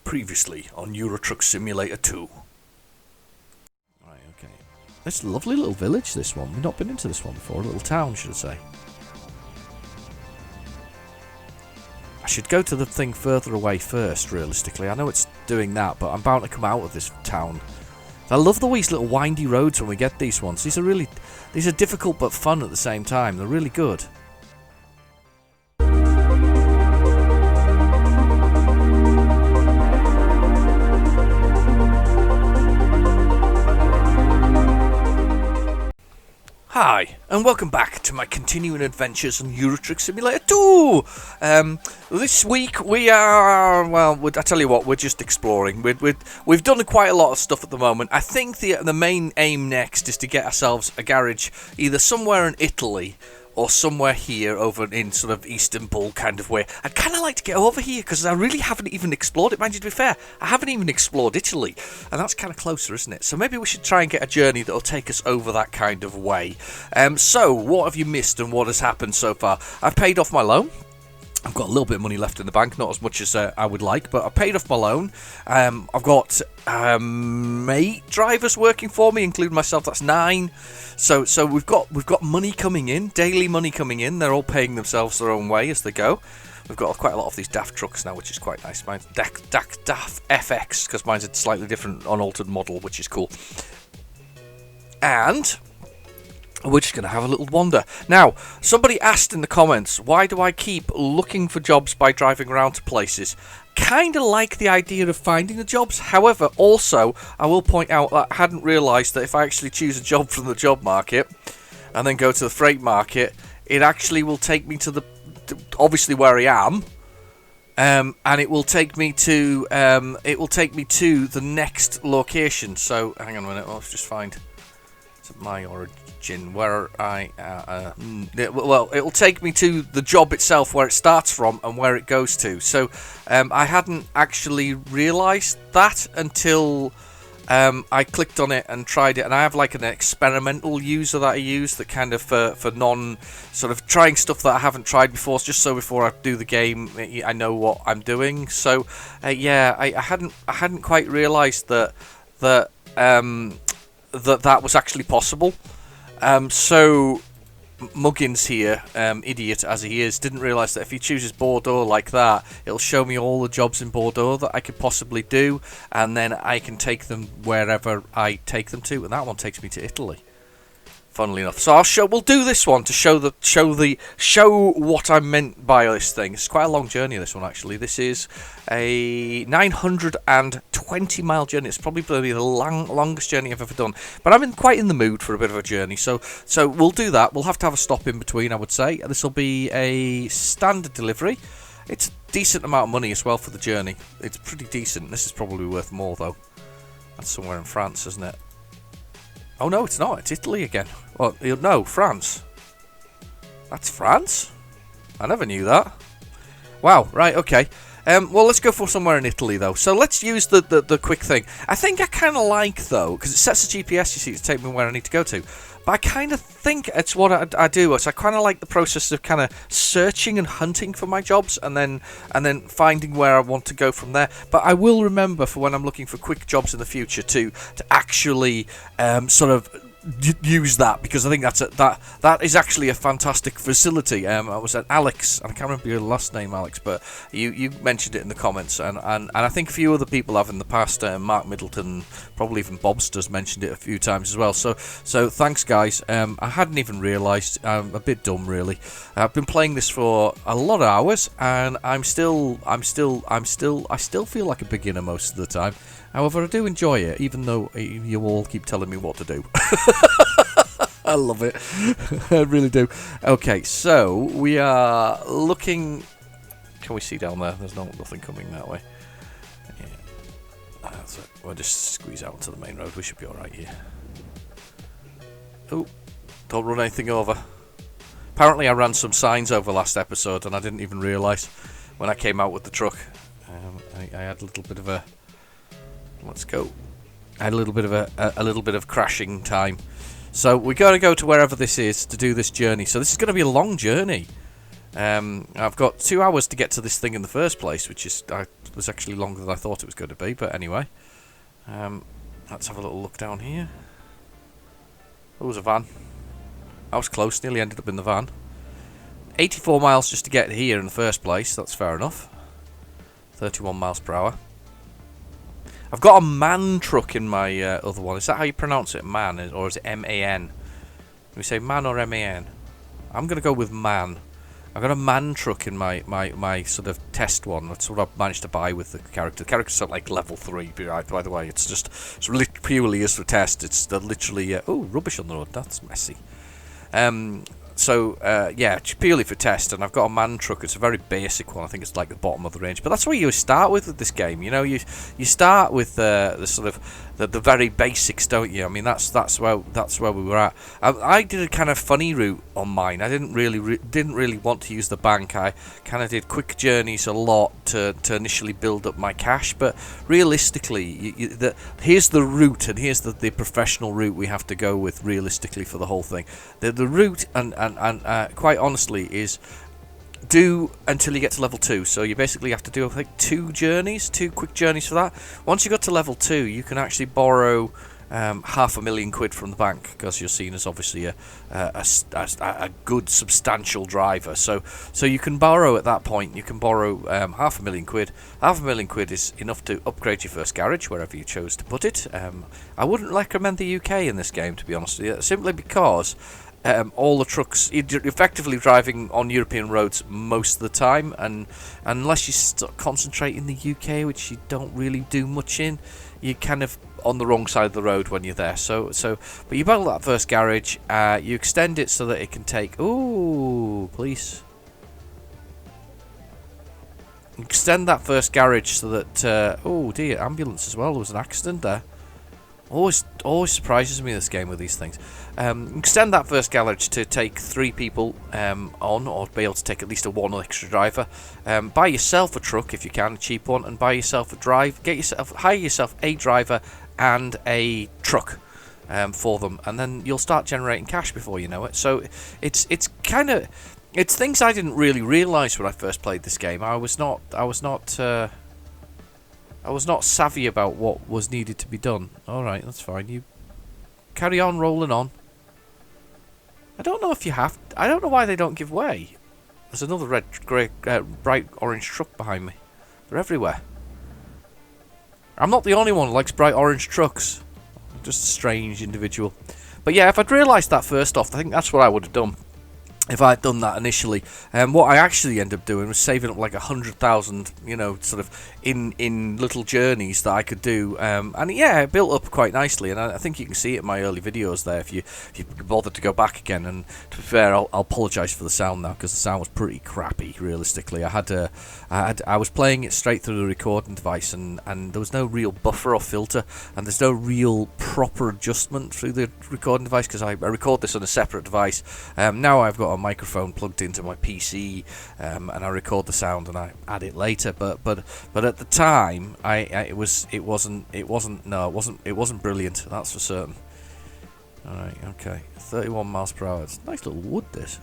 Previously on Euro Truck Simulator 2. Right, okay. This lovely little village, this one. We've not been into this one before. A little town, should I say. I should go to the thing further away first, realistically. I know it's doing that, but I'm bound to come out of this town. I love these little windy roads when we get these ones. These are difficult but fun at the same time. They're really good. Hi, and welcome back to my continuing adventures on Euro Truck Simulator 2! This week we are, well, I tell you what, we're just exploring. We've done quite a lot of stuff at the moment. I think the main aim next is to get ourselves a garage either somewhere in Italy or somewhere here over in sort of Istanbul kind of way. I'd kind of like to get over here because I really haven't even explored it. Mind you, to be fair, I haven't even explored Italy, and that's kind of closer, isn't it? So maybe we should try and get a journey that'll take us over that kind of way. So, what have you missed and what has happened so far? I've paid off my loan. I've got a little bit of money left in the bank, not as much as I would like, but I paid off my loan. I've got 8 drivers working for me, including myself. That's 9. So we've got money coming in, daily money coming in. They're all paying themselves their own way as they go. We've got quite a lot of these DAF trucks now, which is quite nice. Mine's DAF FX, because mine's a slightly different, unaltered model, which is cool. And we're just going to have a little wander. Now, somebody asked in the comments, why do I keep looking for jobs by driving around to places? Kind of like the idea of finding the jobs. However, also, I will point out that I hadn't realised that if I actually choose a job from the job market and then go to the freight market, it actually will take me to obviously where I am. And it will take me to the next location. So, hang on a minute, let's just find my origin. Where well, it'll take me to the job itself, where it starts from and where it goes to. So I hadn't actually realised that until I clicked on it and tried it. And I have like an experimental user that I use that kind of for non sort of trying stuff that I haven't tried before, just so before I do the game I know what I'm doing. So yeah, I hadn't quite realised that was actually possible. So Muggins here, idiot as he is, didn't realise that if he chooses Bordeaux like that, it'll show me all the jobs in Bordeaux that I could possibly do, and then I can take them wherever I take them to, and that one takes me to Italy. Funnily enough, so we'll do this one to show what I meant by this thing. It's quite a long journey, this one actually. This is a 920-mile journey. It's probably going to be the longest journey I've ever done. But I'm quite in the mood for a bit of a journey, so we'll do that. We'll have to have a stop in between, I would say. This will be a standard delivery. It's a decent amount of money as well for the journey. It's pretty decent. This is probably worth more though. That's somewhere in France, isn't it? Oh no, it's not. It's Italy again. Well, no, France. That's France? I never knew that. Wow, right, okay. Well, let's go for somewhere in Italy, though. So let's use the quick thing. I think I kind of like, though, because it sets the GPS, you see, to take me where I need to go to. But I kind of think it's what I do. So I kind of like the process of kind of searching and hunting for my jobs and then finding where I want to go from there. But I will remember for when I'm looking for quick jobs in the future to actually sort of use that, because I think that is actually a fantastic facility. I was at Alex, and I can't remember your last name, Alex, but you mentioned it in the comments, and I think a few other people have in the past. Mark Middleton, probably even Bobster's mentioned it a few times as well. So thanks, guys. I hadn't even realised. I'm a bit dumb, really. I've been playing this for a lot of hours, and I still feel like a beginner most of the time. However, I do enjoy it, even though you all keep telling me what to do. I love it. I really do. Okay, so we are looking. Can we see down there? There's nothing coming that way. Yeah. That's it. We'll just squeeze out onto the main road. We should be alright here. Oh, don't run anything over. Apparently I ran some signs over last episode and I didn't even realise when I came out with the truck. I had a little bit of a... Let's go. I had a little bit of crashing time. So we got to go to wherever this is to do this journey. So this is going to be a long journey. I've got 2 hours to get to this thing in the first place, which was actually longer than I thought it was going to be. But anyway, let's have a little look down here. Oh, there's a van. I was close, nearly ended up in the van. 84 miles just to get here in the first place, that's fair enough. 31 miles per hour. I've got a MAN truck in my other one. Is that how you pronounce it, MAN, or is it M-A-N? Do we say MAN or M-A-N? I'm going to go with MAN. I've got a MAN truck in my sort of test one. That's what I've managed to buy with the character. The character's at like level 3, by the way. It's purely as for test. It's literally... oh, rubbish on the road. That's messy. Yeah, purely for test, and I've got a MAN truck. It's a very basic one. I think it's like the bottom of the range, but that's where you start with this game. You know, you start with the sort of the very basics, don't you? I mean, that's where we were at. I did a kind of funny route on mine. I didn't really want to use the bank. I kind of did quick journeys a lot to initially build up my cash, but realistically, here's the route, and here's the professional route we have to go with realistically for the whole thing. The route and quite honestly is do until you get to level 2. So you basically have to do, I think, 2 quick journeys for that. Once you got to level 2, you can actually borrow £500,000 from the bank, because you're seen as obviously a good substantial driver. So you can borrow at that point. You can borrow £500,000. £500,000 is enough to upgrade your first garage wherever you chose to put it. I wouldn't recommend the UK in this game, to be honest with you, simply because all the trucks, you're effectively driving on European roads most of the time, and unless you concentrate in the UK, which you don't really do much in, you're kind of on the wrong side of the road when you're there. But you build that first garage, you extend it so that it can take... Ooh, police. Extend that first garage so that... oh dear, ambulance as well. There was an accident there. Always surprises me, this game, with these things. Extend that first garage to take 3 people on, or be able to take at least one extra driver. Buy yourself a truck if you can, a cheap one, and buy yourself a hire yourself a driver and a truck for them, and then you'll start generating cash before you know it. So it's things I didn't really realise when I first played this game. I was not savvy about what was needed to be done. Alright, that's fine. You carry on rolling on. I don't know if you have... I don't know why they don't give way. There's another bright orange truck behind me. They're everywhere. I'm not the only one who likes bright orange trucks. I'm just a strange individual. But yeah, if I'd realised that first off, I think that's what I would have done. If I had done that initially, what I actually ended up doing was saving up like 100,000, you know, sort of in little journeys that I could do, and yeah, it built up quite nicely. And I think you can see it in my early videos there if you bothered to go back again. And to be fair, I'll apologise for the sound now, because the sound was pretty crappy. Realistically, I was playing it straight through the recording device, and there was no real buffer or filter, and there's no real proper adjustment through the recording device, because I record this on a separate device. Now I've got a microphone plugged into my PC, and I record the sound and I add it later. But at the time, it wasn't brilliant. That's for certain. All right, okay, 31 miles per hour. It's nice little wood. This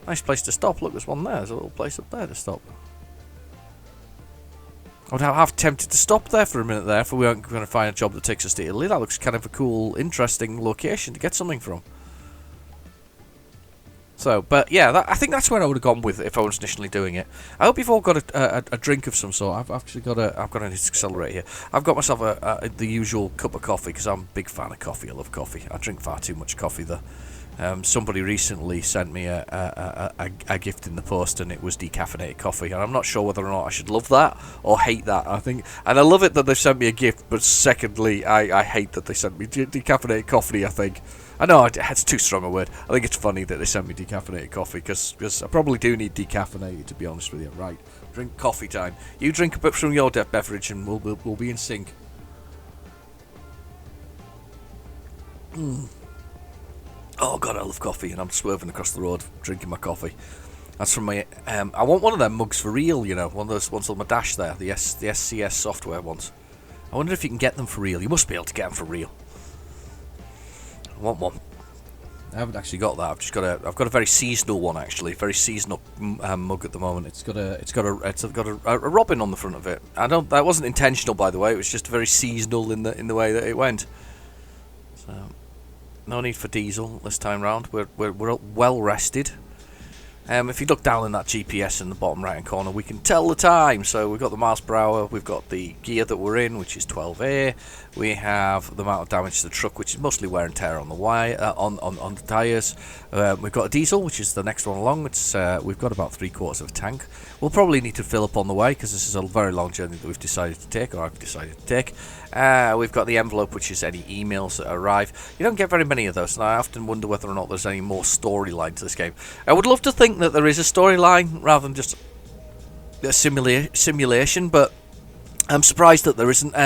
nice place to stop. Look, there's one there. There's a little place up there to stop. I would have tempted to stop there for a minute there if we weren't going to find a job that takes us to Italy. That looks kind of a cool, interesting location to get something from. So, but yeah, I think that's where I would have gone with if I was initially doing it. I hope you've all got a drink of some sort. I've actually got an accelerator here. I've got myself the usual cup of coffee, because I'm a big fan of coffee. I love coffee. I drink far too much coffee though. Somebody recently sent me a gift in the post, and it was decaffeinated coffee, and I'm not sure whether or not I should love that or hate that. I love it that they've sent me a gift, but secondly, I hate that they sent me decaffeinated coffee. I know it's too strong a word. I think it's funny that they sent me decaffeinated coffee, because I probably do need decaffeinated, to be honest with you. Right, drink coffee time. You drink a bit from your beverage, and we'll be in sync. Oh god, I love coffee, and I'm swerving across the road drinking my coffee. That's from my... I want one of them mugs for real, you know, one of those ones on my dash there, the SCS software ones. I wonder if you can get them for real. You must be able to get them for real. I want one. I haven't actually got that. I've got a very seasonal one actually, very seasonal mug at the moment. It's got a robin on the front of it. That wasn't intentional, by the way. It was just very seasonal in the way that it went. So no need for diesel this time round. We're well rested. If you look down in that GPS in the bottom right hand corner, we can tell the time. So we've got the miles per hour, we've got the gear that we're in, which is 12A. We have the amount of damage to the truck, which is mostly wear and tear on the on the tyres. We've got a diesel, which is the next one along. We've got about 3/4 of a tank. We'll probably need to fill up on the way because this is a very long journey that we've decided to take, or I've decided to take. We've got the envelope, which is any emails that arrive. You don't get very many of those, and I often wonder whether or not there's any more storyline to this game. I would love to think that there is a storyline rather than just a simulation, but I'm surprised that there isn't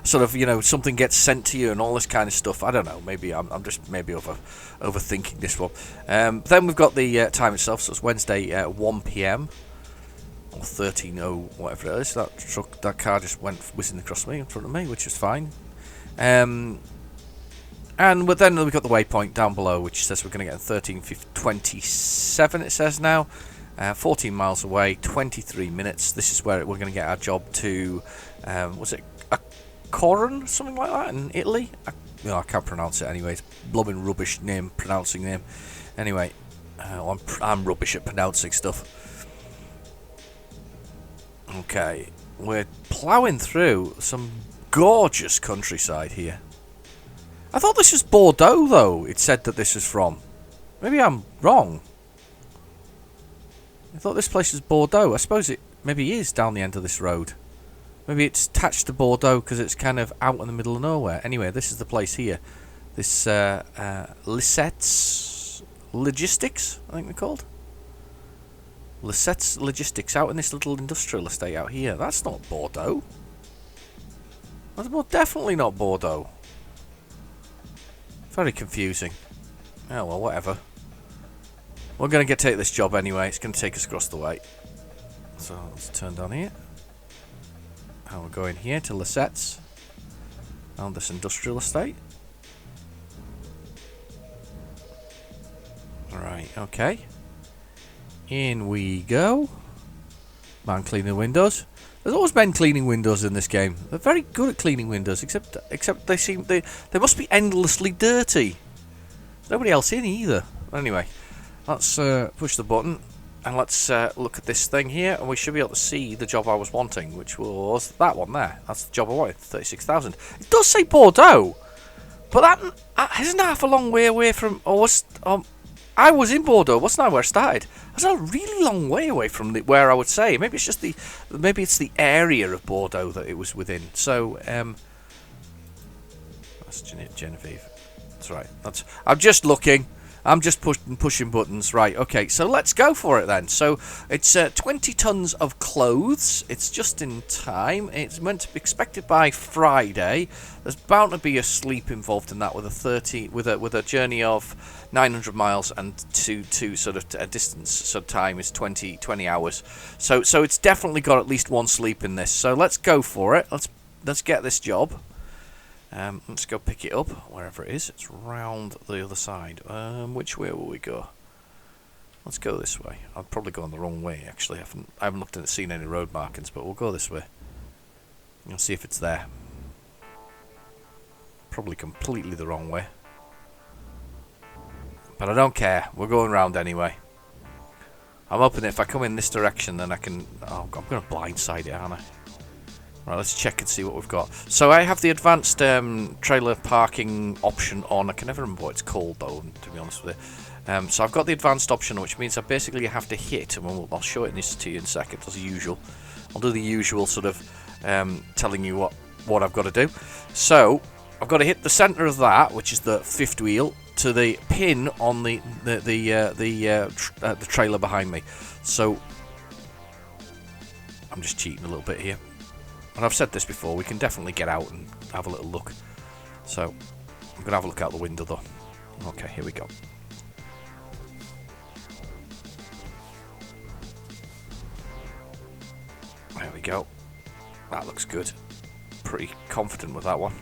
sort of, something gets sent to you and all this kind of stuff. I don't know. Maybe I'm just overthinking this one. Then we've got the time itself. So it's Wednesday, 1 p.m. or 13:00, whatever it is. That car just went whizzing across me in front of me, which is fine. And then we've got the waypoint down below, which says we're going to get 13:27. It says now. 14 miles away, 23 minutes. This is where we're going to get our job to, was it Coron, something like that, in Italy? I can't pronounce it anyway. It's blooming rubbish pronouncing name. Anyway, I'm rubbish at pronouncing stuff. Okay, we're ploughing through some gorgeous countryside here. I thought this was Bordeaux, though. It said that this was from. Maybe I'm wrong. I thought this place was Bordeaux. I suppose it maybe is down the end of this road. Maybe it's attached to Bordeaux because it's kind of out in the middle of nowhere. Anyway, this is the place here. This Lissette's Logistics, I think they're called. Lissette's Logistics, out in this little industrial estate out here. That's not Bordeaux. That's definitely not Bordeaux. Very confusing. Oh, well, whatever. We're going to take this job anyway. It's going to take us across the way. So let's turn down here. And we're going here to Lissette's. On this industrial estate. Alright, okay. In we go. Man cleaning the windows. There's always men cleaning windows in this game. They're very good at cleaning windows, except they must be endlessly dirty. There's nobody else in either. Anyway. Let's push the button and let's look at this thing here, and we should be able to see the job I was wanting, which was that one there. That's the job I wanted, 36,000. It does say Bordeaux, but that isn't half a long way away from. I was in Bordeaux, wasn't I? Where I started. That's a really long way away from where I would say. Maybe it's just the area of Bordeaux that it was within. So that's Genevieve. That's right. I'm just looking. I'm just pushing buttons. Right, okay, so let's go for it then. So it's 20 tons of clothes. It's just in time. It's meant to be expected by Friday. There's bound to be a sleep involved in that with a journey of 900 miles and to sort of a distance. So time is 20 hours. So it's definitely got at least one sleep in this. So let's go for it. Let's get this job. Let's go pick it up, wherever it is. It's round the other side. Which way will we go? Let's go this way. I'll probably go on the wrong way, actually. I haven't looked at seen any road markings, but we'll go this way. We'll see if it's there. Probably completely the wrong way. But I don't care. We're going round anyway. I'm hoping that if I come in this direction, then I can. Oh, I'm going to blindside it, aren't I? Right, let's check and see what we've got. So I have the advanced trailer parking option on. I can never remember what it's called, though, to be honest with you. So I've got the advanced option, which means I basically have to hit, and I'll show it to you in a second, as usual. I'll do the usual sort of telling you what I've got to do. So I've got to hit the centre of that, which is the fifth wheel, to the pin on the trailer behind me. So I'm just cheating a little bit here. And I've said this before, we can definitely get out and have a little look. So, I'm going to have a look out the window though. Okay, here we go. There we go. That looks good. Pretty confident with that one.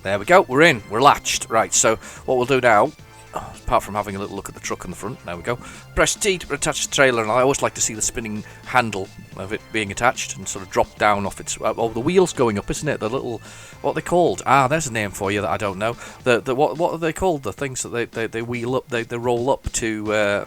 There we go, we're in, we're latched. Right, so what we'll do now, apart from having a little look at the truck on the front, there we go. Press T to attach the trailer, and I always like to see the spinning handle of it being attached and sort of drop down off its... oh, the wheel's going up, isn't it? The little... what are they called? Ah, there's a name for you that I don't know. What are they called? The things that they wheel up, they roll up to...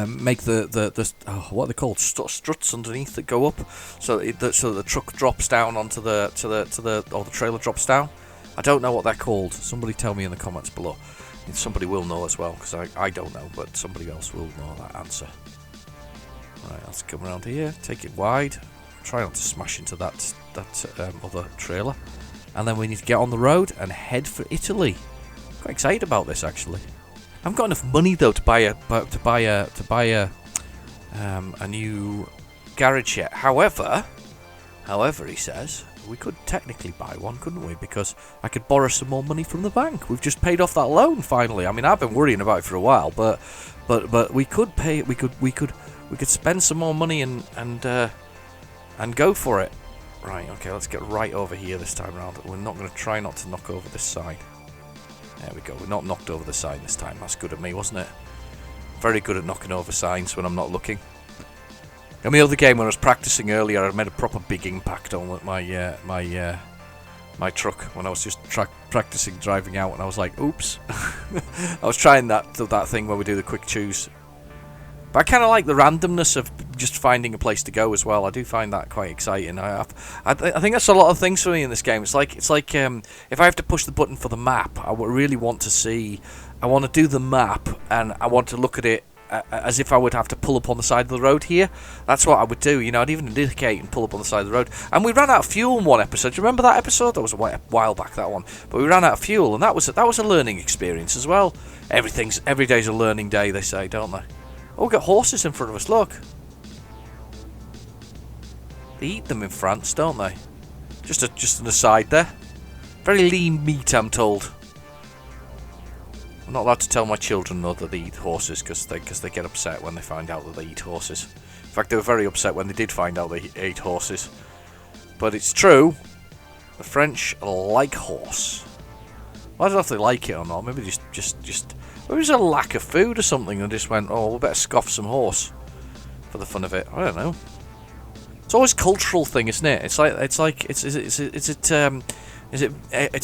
make the what are they called? Struts underneath that go up, so the truck drops down onto the trailer drops down. I don't know what they're called. Somebody tell me in the comments below. Somebody will know as well, because I don't know, but somebody else will know that answer. Right, let's come around here, take it wide, try not to smash into that other trailer, and then we need to get on the road and head for Italy. Quite excited about this, actually. I haven't got enough money though to buy a new garage yet. However, he says we could technically buy one, couldn't we? Because I could borrow some more money from the bank. We've just paid off that loan finally. I mean, I've been worrying about it for a while, but we could pay. We could spend some more money and go for it. Right. Okay. Let's get right over here this time around. We're not going to try not to knock over this side. There we go, we're not knocked over the sign this time. That's good of me, wasn't it? Very good at knocking over signs when I'm not looking. In the other game when I was practicing earlier, I made a proper big impact on my truck when I was just practicing driving out, and I was like, oops. I was trying that thing where we do the quick choose. But I kind of like the randomness of just finding a place to go as well. I do find that quite exciting. I think that's a lot of things for me in this game. It's like if I have to push the button for the map, I really want to see. I want to do the map, and I want to look at it as if I would have to pull up on the side of the road here. That's what I would do. You know, I'd even indicate and pull up on the side of the road. And we ran out of fuel in one episode. Do you remember that episode? That was a while back, that one. But we ran out of fuel, and that was a learning experience as well. Every day's a learning day, they say, don't they? Oh, we've got horses in front of us, look. They eat them in France, don't they? Just an aside there. Very lean meat, I'm told. I'm not allowed to tell my children, though, that they eat horses, because they get upset when they find out that they eat horses. In fact, they were very upset when they did find out they ate horses. But it's true. The French like horse. Well, I don't know if they like it or not. Maybe just maybe there's a lack of food or something, and just went, oh, we better scoff some horse for the fun of it. I don't know. It's always a cultural thing, isn't it? It's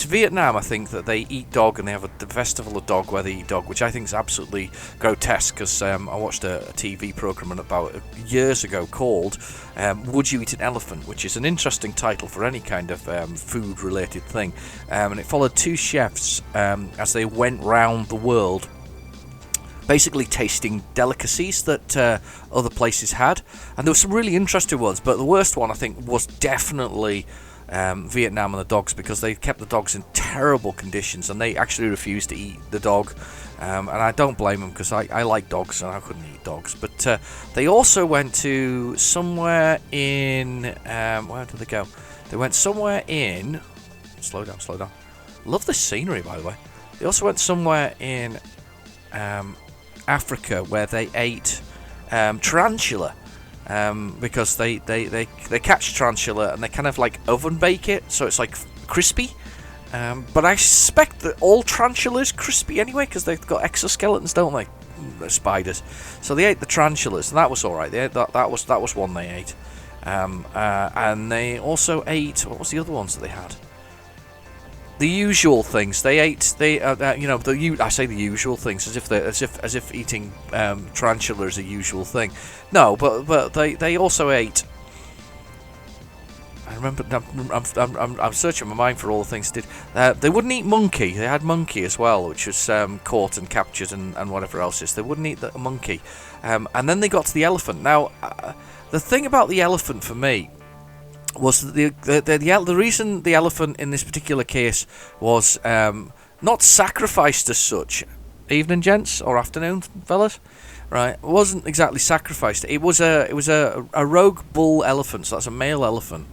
Vietnam, I think, that they eat dog, and they have the festival of dog where they eat dog, which I think is absolutely grotesque. Because I watched a TV program about years ago called "Would You Eat an Elephant?", which is an interesting title for any kind of food-related thing, and it followed two chefs as they went round the world, basically tasting delicacies that other places had, and there were some really interesting ones, but the worst one I think was definitely Vietnam and the dogs, because they kept the dogs in terrible conditions, and they actually refused to eat the dog, and I don't blame them, because I like dogs and I couldn't eat dogs. But they also went to somewhere in where did they go? They went somewhere in slow down, love this scenery, by the way. They also went somewhere in Africa where they ate tarantula, because they catch tarantula and they kind of like oven bake it, so it's like crispy. But I suspect that all tarantula is crispy anyway, because they've got exoskeletons, don't they? They're spiders. So they ate the tarantulas, and that was all right. That was one they ate. And they also ate, what was the other ones that they had? The usual things they ate. I say the usual things as if eating tarantula is a usual thing. No, but they also ate. I remember. I'm searching my mind for all the things they did. They wouldn't eat monkey. They had monkey as well, which was caught and captured and whatever else is. They wouldn't eat the monkey. And then they got to the elephant. Now, the thing about the elephant for me was the reason the elephant in this particular case was not sacrificed as such. Evening, gents, or afternoon, fellas. Right, it wasn't exactly sacrificed. It was a rogue bull elephant, so that's a male elephant,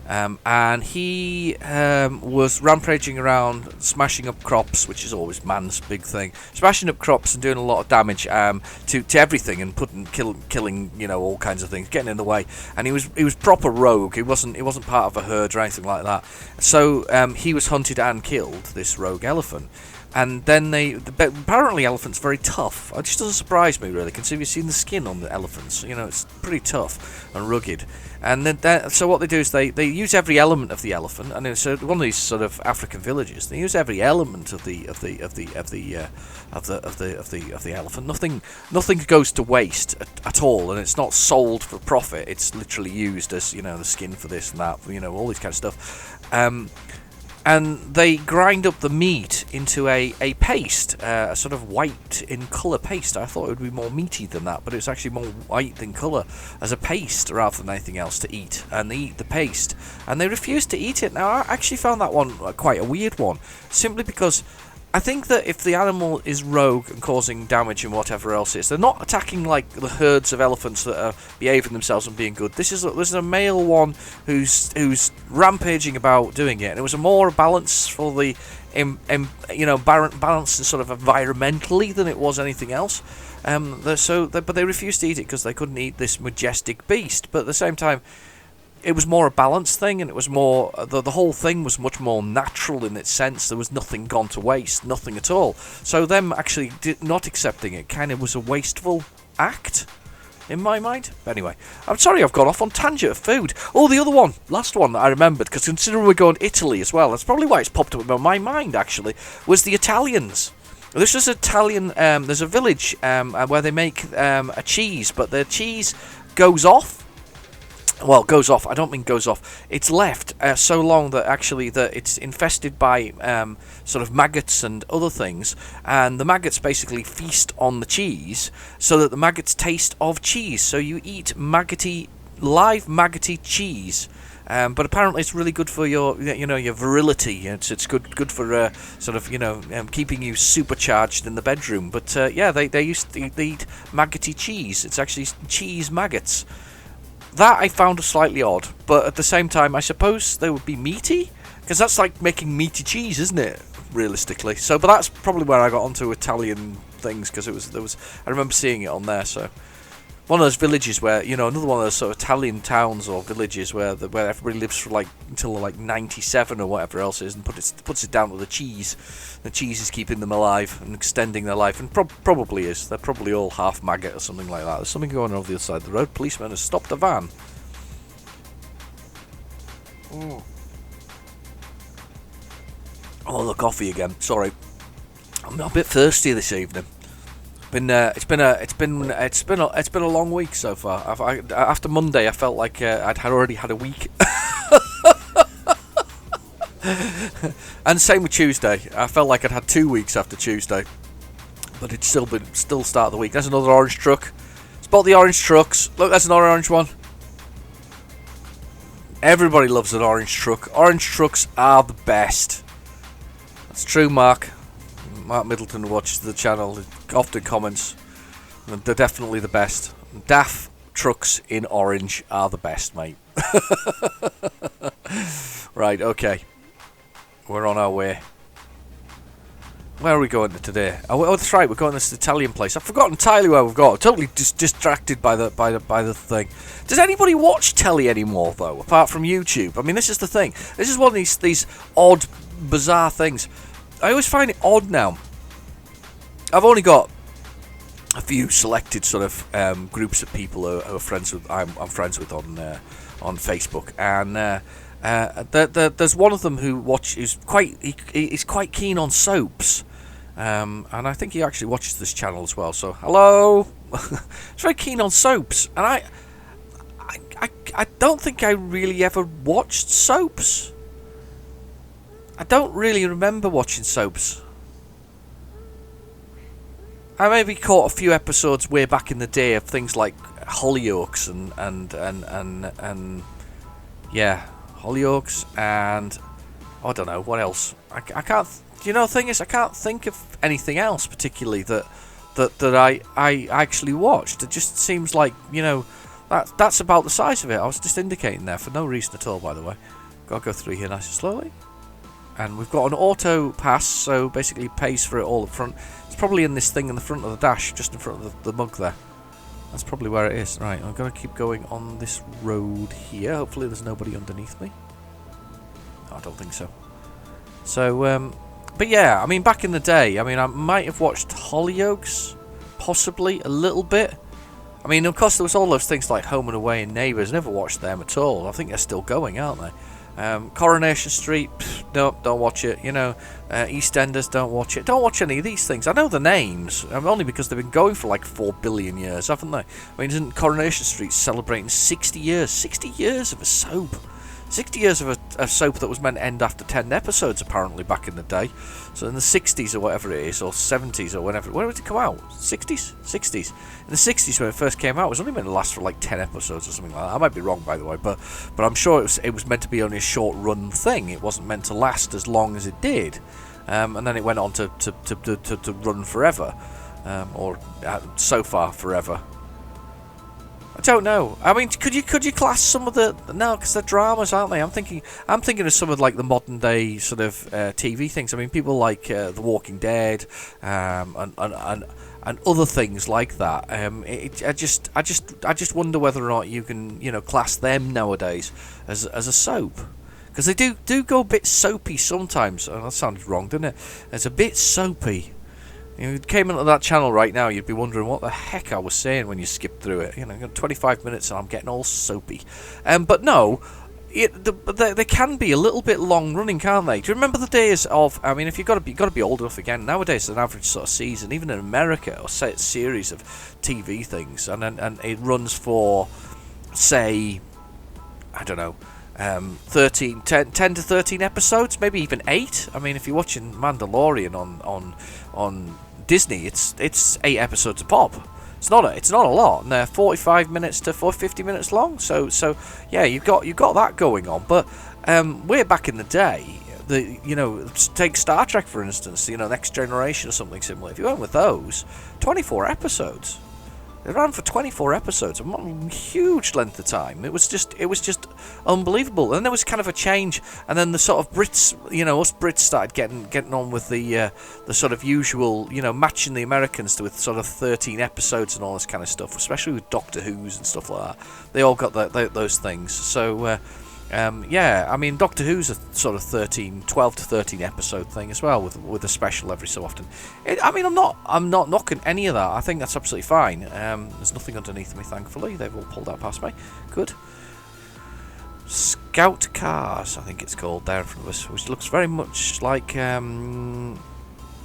And he was rampaging around, smashing up crops, which is always man's big thing. Smashing up crops and doing a lot of damage to everything, and killing all kinds of things, getting in the way. And he was proper rogue. He wasn't part of a herd or anything like that. So he was hunted and killed, this rogue elephant. And then apparently elephants are very tough. It just doesn't surprise me really, considering you've seen the skin on the elephants. It's pretty tough and rugged. And then so what they do is they use every element of the elephant. And it's one of these sort of African villages. They use every element of the elephant. Nothing goes to waste at all, and it's not sold for profit. It's literally used as the skin for this and that. All these kind of stuff. And they grind up the meat into a paste, a sort of white in colour paste. I thought it would be more meaty than that, but it's actually more white in colour as a paste rather than anything else to eat. And they eat the paste, and they refuse to eat it. Now, I actually found that one quite a weird one, simply because I think that if the animal is rogue and causing damage and whatever else it is, they're not attacking like the herds of elephants that are behaving themselves and being good. This is a male one who's rampaging about doing it, and it was a more balance for the balance and sort of environmentally than it was anything else. But they refused to eat it because they couldn't eat this majestic beast. But at the same time, it was more a balance thing, and it was more the whole thing was much more natural in its sense. There was nothing gone to waste, nothing at all. So them actually not accepting it kind of was a wasteful act in my mind. But anyway, I'm sorry I've gone off on tangent of food. Oh, the other one, last one that I remembered, because considering we're going to Italy as well, that's probably why it's popped up in my mind actually, was the Italians. This is Italian. There's a village where they make a cheese, but the cheese goes off. Well, goes off. I don't mean goes off. It's left so long that actually it's infested by sort of maggots and other things, and the maggots basically feast on the cheese, so that the maggots taste of cheese. So you eat live maggoty cheese. But apparently it's really good for your virility. It's good for sort of keeping you supercharged in the bedroom. But they eat maggoty cheese. It's actually cheese maggots. That I found slightly odd, but at the same time, I suppose they would be meaty, because that's like making meaty cheese, isn't it? Realistically, but that's probably where I got onto Italian things, because I remember seeing it on there. So one of those villages where another one of those sort of Italian towns or villages where everybody lives for like until like 97 or whatever else it is, and puts it down to the cheese. The cheese is keeping them alive and extending their life, and probably is. They're probably all half maggot or something like that. There's something going on over the other side of the road. Policeman has stopped the van. Oh, the coffee again. Sorry, I'm a bit thirsty this evening. It's been a long week so far. After Monday, I felt like I'd already had a week. And same with Tuesday. I felt like I'd had 2 weeks after Tuesday, but it's still start of the week. There's another orange truck. Spot the orange trucks. Look, there's another orange one. Everybody loves an orange truck. Orange trucks are the best. That's true, Mark. Mark Middleton watches the channel, often comments. They're definitely the best. DAF trucks in orange are the best, mate. Right, okay. We're on our way. Where are we going today? Oh, that's right. We're going to this Italian place. I've forgotten entirely where we've got. Totally distracted by the thing. Does anybody watch telly anymore, though, apart from YouTube? I mean, this is the thing. This is one of these odd, bizarre things. I always find it odd now. I've only got a few selected sort of groups of people who are friends with. I'm friends with on Facebook, and there's one of them who's quite keen on soaps, and I think he actually watches this channel as well. So hello, he's very keen on soaps, and I don't think I really ever watched soaps. I don't really remember watching soaps. I maybe caught a few episodes way back in the day of things like Hollyoaks and yeah, Hollyoaks, and I don't know what else. I can't. The thing is, I can't think of anything else particularly that I actually watched. It just seems like That's about the size of it. I was just indicating there for no reason at all, by the way. Gotta go through here nice and slowly. And we've got an auto pass, so basically pays for it all up front. It's probably in this thing in the front of the dash, just in front of the mug there. That's probably where it is. Right, I'm going to keep going on this road here. Hopefully there's nobody underneath me. No, I don't think so. So, but yeah, I mean, back in the day, I mean, I might have watched Hollyoaks, possibly, a little bit. I mean, of course, there was all those things like Home and Away and Neighbours. Never watched them at all. I think they're still going, aren't they? Coronation Street, no, don't watch it. You know, EastEnders, don't watch it. Don't watch any of these things. I know the names, only because they've been going for like 4 billion years, haven't they? I mean, isn't Coronation Street celebrating 60 years? 60 years of a soap. 60 years of a soap that was meant to end after 10 episodes, apparently, back in the day. So in the 60s or whatever it is, or 70s or whenever. When did it come out? 60s? 60s. In the 60s when it first came out, it was only meant to last for like 10 episodes or something like that. I might be wrong, by the way, but I'm sure it was meant to be only a short-run thing. It wasn't meant to last as long as it did. And then it went on to run forever. Or so far forever. I don't know. I mean, could you class some of the because they're dramas, aren't they? I'm thinking of some of like the modern day sort of TV things. I mean, people like The Walking Dead, and other things like that. I just wonder whether or not you can class them nowadays as a soap, because they do go a bit soapy sometimes. Oh, that sounded wrong, didn't it? It's a bit soapy. If you came into that channel right now, you'd be wondering what the heck I was saying when you skipped through it. 25 minutes and I'm getting all soapy. But no, they can be a little bit long running, can't they? Do you remember the days of? I mean, if you've got to be old enough again. Nowadays, an average sort of season, even in America, or set series of TV things, and it runs for, say, I don't know. 10 to 13 episodes, maybe even 8. I mean, if you're watching Mandalorian on Disney, it's 8 episodes a pop. It's not a lot, and they're 45 minutes to 50 minutes long. So yeah, you've got that going on. But way back in the day, take Star Trek for instance, Next Generation or something similar. If you went with those, 24 episodes. It ran for 24 episodes, a huge length of time. It was just unbelievable. And there was kind of a change, and then the sort of Brits, us Brits started getting on with the sort of usual, matching the Americans with sort of 13 episodes and all this kind of stuff, especially with Doctor Who's and stuff like that. They all got those things. So yeah, I mean, Doctor Who's a sort of 12 to 13 episode thing as well, with a special every so often. I mean, I'm not knocking any of that. I think that's absolutely fine. There's nothing underneath me, thankfully. They've all pulled out past me. Good. Scout Cars, I think it's called, there in front of us, which looks very much like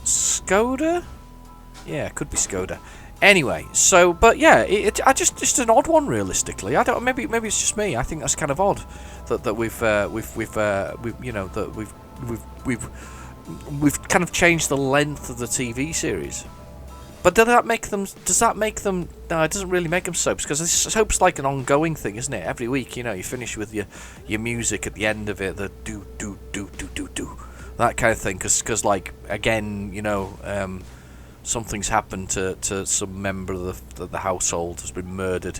Skoda. Yeah, it could be Skoda. Anyway, so but yeah, I just an odd one realistically. I don't. Maybe it's just me. I think that's kind of odd that we've kind of changed the length of the TV series. But does that make them? No, it doesn't really make them soaps, because soap's like an ongoing thing, isn't it? Every week, you finish with your music at the end of it, the do that kind of thing. Because like again, something's happened to some member of the household has been murdered.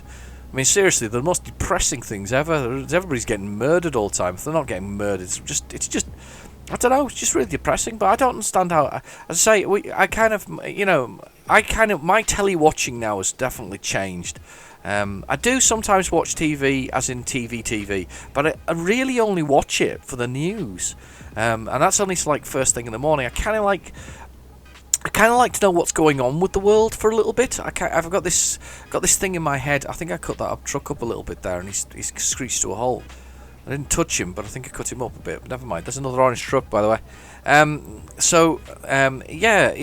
I mean, seriously, the most depressing things ever. Everybody's getting murdered all the time. If they're not getting murdered, it's just I don't know. It's just really depressing. But I don't understand how. As I say, my telly watching now has definitely changed. I do sometimes watch TV, as in TV, but I really only watch it for the news, and that's only like first thing in the morning. I kind of like to know what's going on with the world for a little bit. I've got this thing in my head. I think I cut that truck up a little bit there, and he's screeched to a halt. I didn't touch him, but I think I cut him up a bit. But never mind. There's another orange truck, by the way. Yeah,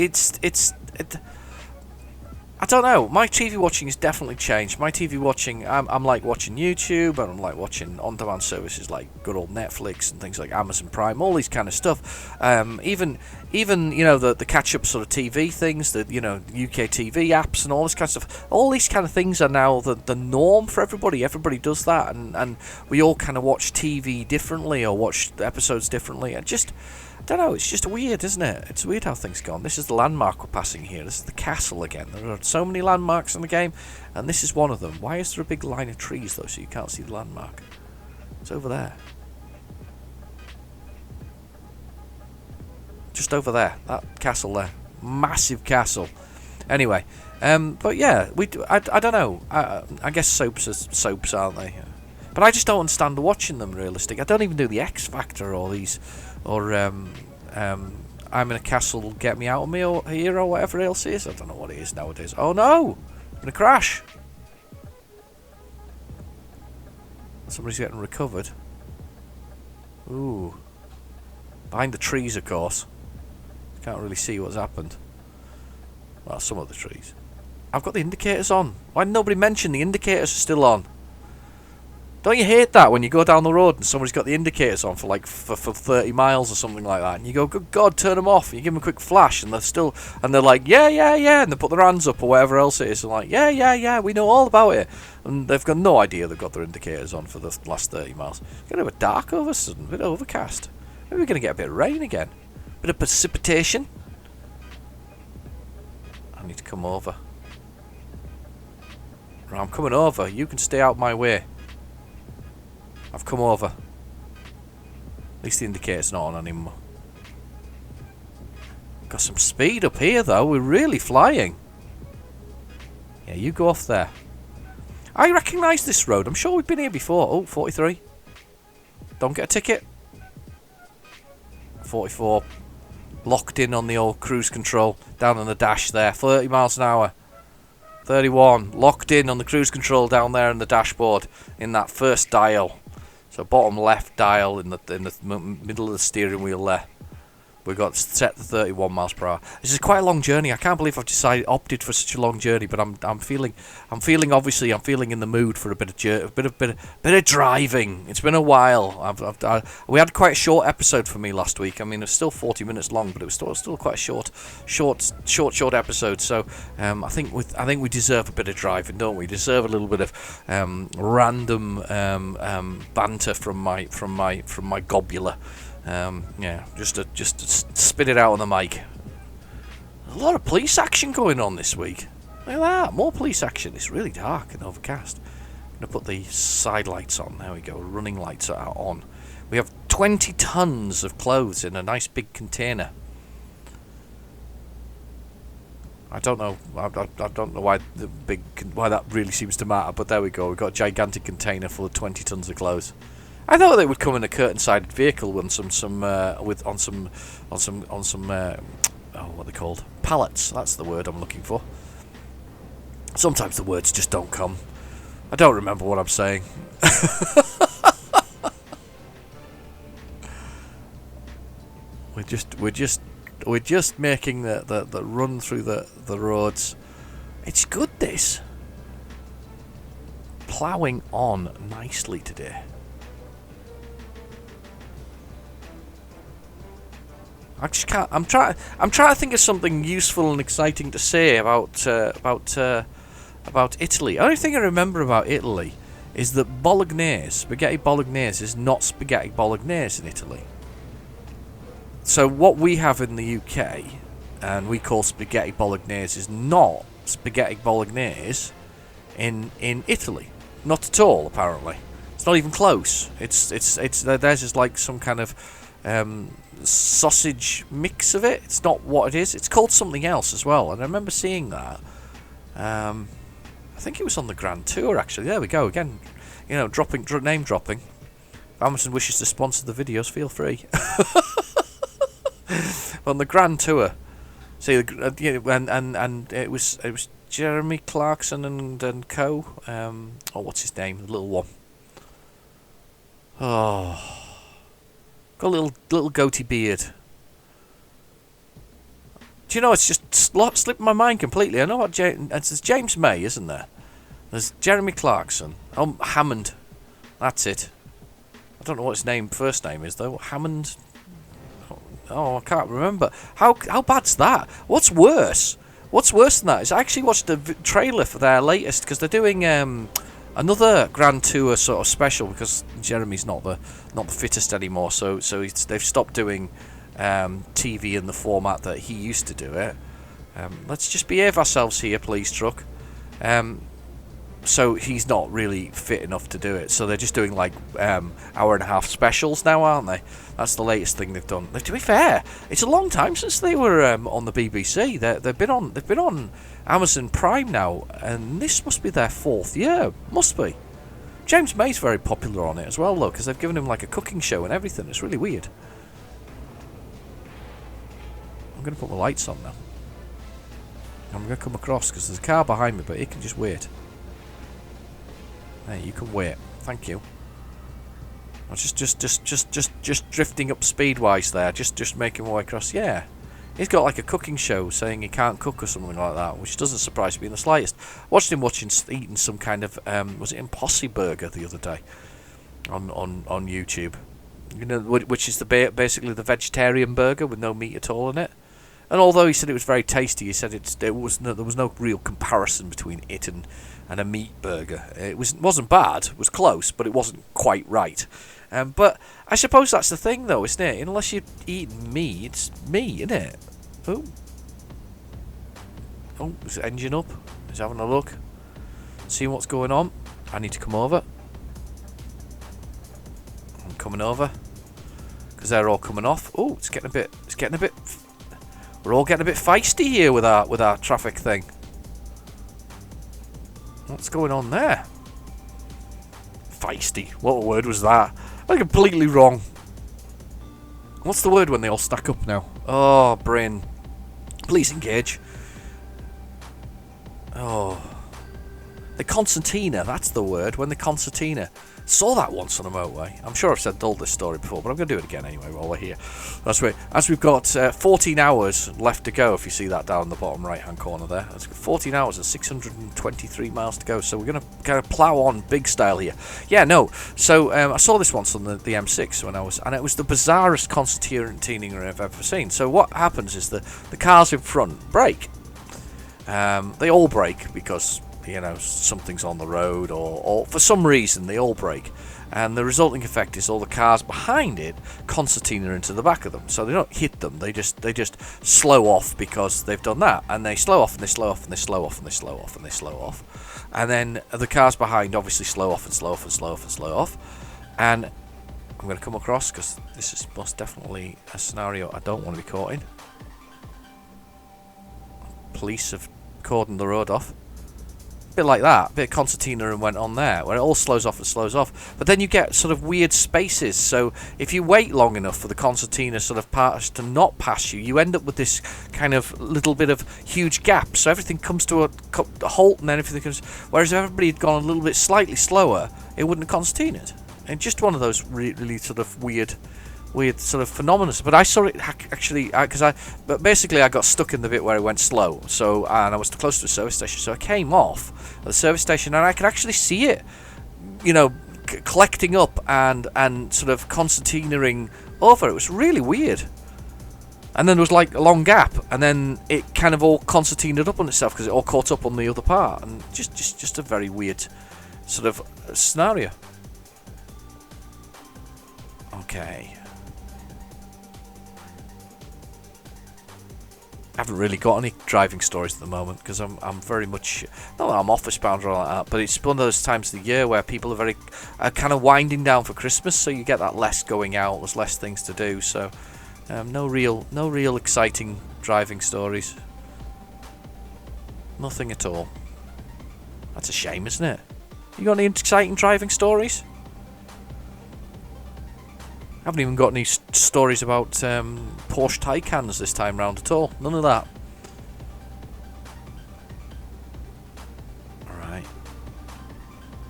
I don't know. My TV watching has definitely changed. My TV watching, I'm like watching YouTube, and I'm like watching on-demand services like good old Netflix and things like Amazon Prime, all these kind of stuff. Even the catch-up sort of TV things, the UK TV apps and all this kind of stuff. All these kind of things are now the norm for everybody. Everybody does that, and we all kind of watch TV differently or watch episodes differently. And just I don't know, it's just weird, isn't it? It's weird how things go on. This is the landmark we're passing here. This is the castle again. There are so many landmarks in the game, and this is one of them. Why is there a big line of trees, though, so you can't see the landmark? It's over there. Just over there. That castle there. Massive castle. Anyway, but yeah, I don't know. I guess soaps are soaps, aren't they? But I just don't understand watching them realistic. I don't even do the X Factor or these, or I'm in a castle, get me out of me or here or whatever else it is. I don't know what it is nowadays. Oh no! I'm gonna crash. Somebody's getting recovered. Ooh. Behind the trees, of course. Can't really see what's happened. Well, some of the trees. I've got the indicators on. Why did nobody mention the indicators are still on? Don't you hate that when you go down the road and somebody's got the indicators on for like for 30 miles or something like that, and you go, good God, turn them off. And you give them a quick flash, and they're like, yeah, yeah, yeah, and they put their hands up or whatever else it is, and like, yeah, yeah, yeah, we know all about it. And they've got no idea they've got their indicators on for the last 30 miles. It's going to be dark over a sudden, a bit overcast. Maybe we're going to get a bit of rain again. Bit of precipitation. I need to come over. Right, I'm coming over. You can stay out my way. I've come over. At least the indicator's not on anymore. Got some speed up here though. We're really flying. Yeah, you go off there. I recognise this road. I'm sure we've been here before. Oh, 43. Don't get a ticket. 44. Locked in on the old cruise control. Down on the dash there. 30 miles an hour. 31. Locked in on the cruise control down there on the dashboard. In that first dial. So bottom left dial in the middle of the steering wheel there. We've got set to 31 miles per hour. This is quite a long journey. I can't believe I've opted for such a long journey, but I'm feeling obviously in the mood for a bit of driving. It's been a while. We had quite a short episode for me last week. I mean, it was still 40 minutes long, but it was still quite a short episode. So I think we deserve a bit of driving, don't we? Deserve a little bit of random banter from my gobula. Yeah, just to spit it out on the mic. A lot of police action going on this week. Look at that, more police action. It's really dark and overcast. I'm going to put the side lights on. There we go, running lights are on. We have 20 tons of clothes in a nice big container. I don't know. I don't know why that really seems to matter, but there we go. We've got a gigantic container full of 20 tons of clothes. I thought they would come in a curtain-sided vehicle with some what are they called? Pallets. That's the word I'm looking for. Sometimes the words just don't come. I don't remember what I'm saying. We're just making the run through the roads. It's good, this. Ploughing on nicely today. I just can't. I'm trying to think of something useful and exciting to say about Italy. The only thing I remember about Italy is that spaghetti bolognese, is not spaghetti bolognese in Italy. So what we have in the UK, and we call spaghetti bolognese, is not spaghetti bolognese in Italy. Not at all, apparently. It's not even close. It's theirs is like some kind of sausage mix of it. It's not what it is. It's called something else as well, and I remember seeing that. I think it was on the Grand Tour, actually. There we go again. You know, name dropping. If Amazon wishes to sponsor the videos, feel free. On the Grand Tour, see, and it was Jeremy Clarkson and co. What's his name? The little one. Oh. Got a little goatee beard. Do you know, it's just slipped my mind completely. I know what there's James May, isn't there? There's Jeremy Clarkson. Oh, Hammond. That's it. I don't know what his first name is though. Hammond. Oh, I can't remember. How bad's that? What's worse? What's worse than that is I actually watched the trailer for their latest, because they're doing another Grand Tour sort of special, because Jeremy's not the fittest anymore, so they've stopped doing TV in the format that he used to do it. Let's just behave ourselves here, please, truck. So he's not really fit enough to do it. So they're just doing like hour and a half specials now, aren't they? That's the latest thing they've done. To be fair, it's a long time since they were on the BBC. They've been on Amazon Prime now, and this must be their 4th year. Must be. James May's very popular on it as well, though, because they've given him like a cooking show and everything. It's really weird. I'm going to put my lights on now. I'm going to come across because there's a car behind me, but it can just wait. Hey, you can wait. Thank you. I'm just drifting up speed-wise there. Just making my way across. Yeah. He's got like a cooking show saying he can't cook or something like that, which doesn't surprise me in the slightest. Watched him eating some kind of was it Impossible Burger the other day on YouTube. You know, which is basically the vegetarian burger with no meat at all in it. And although he said it was very tasty, he said there was no real comparison between it and a meat burger. It wasn't bad. It was close, but it wasn't quite right. But I suppose that's the thing, though, isn't it? Unless you eat meat, it's meat, isn't it? Oh, is the engine up? He's having a look, seeing what's going on. I need to come over. I'm coming over because they're all coming off. Oh, it's getting a bit. We're all getting a bit feisty here with our traffic thing. What's going on there? Feisty. What word was that? I'm completely wrong. What's the word when they all stack up now? Oh, brain. Please engage. Oh. The concertina, that's the word. When the concertina. Saw that once on a motorway. I'm sure I've said told this story before, but I'm going to do it again anyway while we're here. That's right. As we've got 14 hours left to go, if you see that down the bottom right-hand corner there. It's 14 hours and 623 miles to go, so we're going to kind of plough on big style here. Yeah, no. So I saw this once on the M6 and it was the bizarrest concertina I've ever seen. So what happens is the cars in front brake. They all brake because, you know, something's on the road or for some reason they all brake, and the resulting effect is all the cars behind it concertina into the back of them. So they don't hit them, they just slow off because they've done that, and they slow off and they slow off and they slow off and they slow off and they slow off, and then the cars behind obviously slow off and slow off and slow off and slow off. And I'm going to come across because this is most definitely a scenario I don't want to be caught in. Police have cordoned the road off. Bit like that, bit of concertina and went on there, where it all slows off and slows off. But then you get sort of weird spaces, so if you wait long enough for the concertina sort of pass to not pass you, you end up with this kind of little bit of huge gap, so everything comes to a halt and then everything comes, whereas if everybody had gone a little bit slightly slower, it wouldn't have concertinaed. And just one of those really sort of weird sort of phenomena. But I saw it actually but basically I got stuck in the bit where it went slow. So, and I was close to a service station, so I came off at the service station and I could actually see it, you know, collecting up and sort of concertinaing over. It was really weird. And then there was like a long gap, and then it kind of all concertinaed up on itself because it all caught up on the other part, and just a very weird sort of scenario. Okay. I haven't really got any driving stories at the moment because I'm very much, not that I'm office bound or like that, but it's one of those times of the year where people are kind of winding down for Christmas, so you get that less going out, there's less things to do, so no real exciting driving stories. Nothing at all. That's a shame, isn't it? You got any exciting driving stories? I haven't even got any stories about Porsche Taycans this time round at all. None of that. Alright.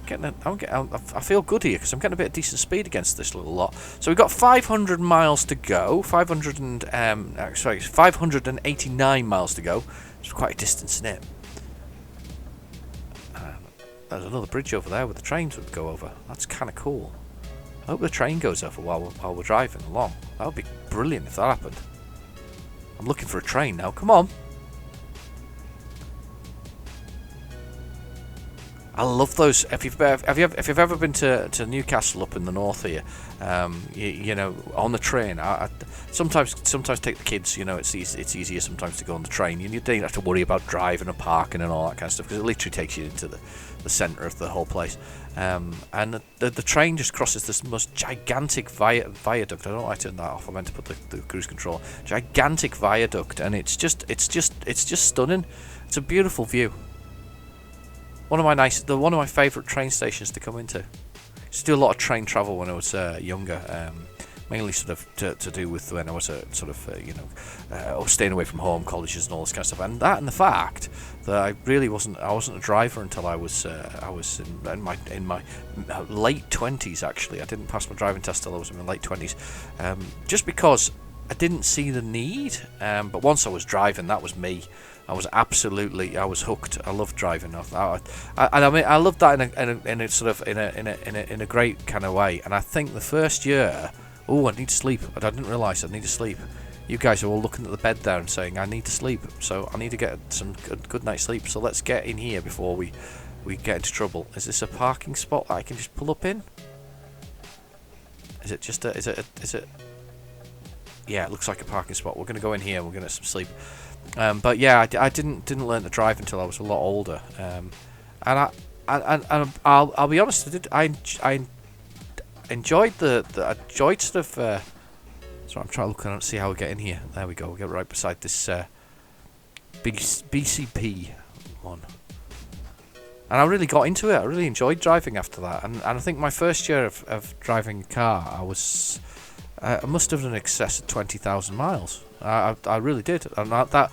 I feel good here because I'm getting a bit of decent speed against this little lot. So we've got 500 miles to go. 589 miles to go. It's quite a distance, isn't it? There's another bridge over there where the trains would go over. That's kind of cool. I hope the train goes over while we're driving along. That would be brilliant if that happened. I'm looking for a train now. Come on. I love those. If you've ever been to Newcastle up in the north here, you know, on the train, I sometimes take the kids. You know, it's easier sometimes to go on the train. You don't have to worry about driving and parking and all that kind of stuff because it literally takes you into the centre of the whole place. And the train just crosses this most gigantic viaduct. I don't know why I turned that off. I meant to put the cruise control. Gigantic viaduct, and it's just stunning. It's a beautiful view. One of my favourite train stations to come into. I used to do a lot of train travel when I was younger, mainly sort of to do with when I was I was staying away from home, colleges and all this kind of stuff. And the fact that I wasn't a driver until I was in my late 20s actually. I didn't pass my driving test till I was in my late 20s, just because I didn't see the need. But once I was driving, that was me. I was hooked. I loved driving. I mean, I loved that in a great kind of way. And I think the first year, I need to sleep. I didn't realise I need to sleep. You guys are all looking at the bed there and saying I need to sleep. So I need to get some good night's sleep. So let's get in here before we get into trouble. Is this a parking spot that I can just pull up in? Is it? Yeah, it looks like a parking spot. We're going to go in here and we're going to get some sleep. But yeah, I didn't learn to drive until I was a lot older. And I'll be honest, I enjoyed I enjoyed sort of. So I'm trying to look and see how we get in here. There we go. We get right beside this BCP one. And I really got into it. I really enjoyed driving after that. And I think my first year of driving a car, I must have done in excess of 20,000 miles. I really did. And I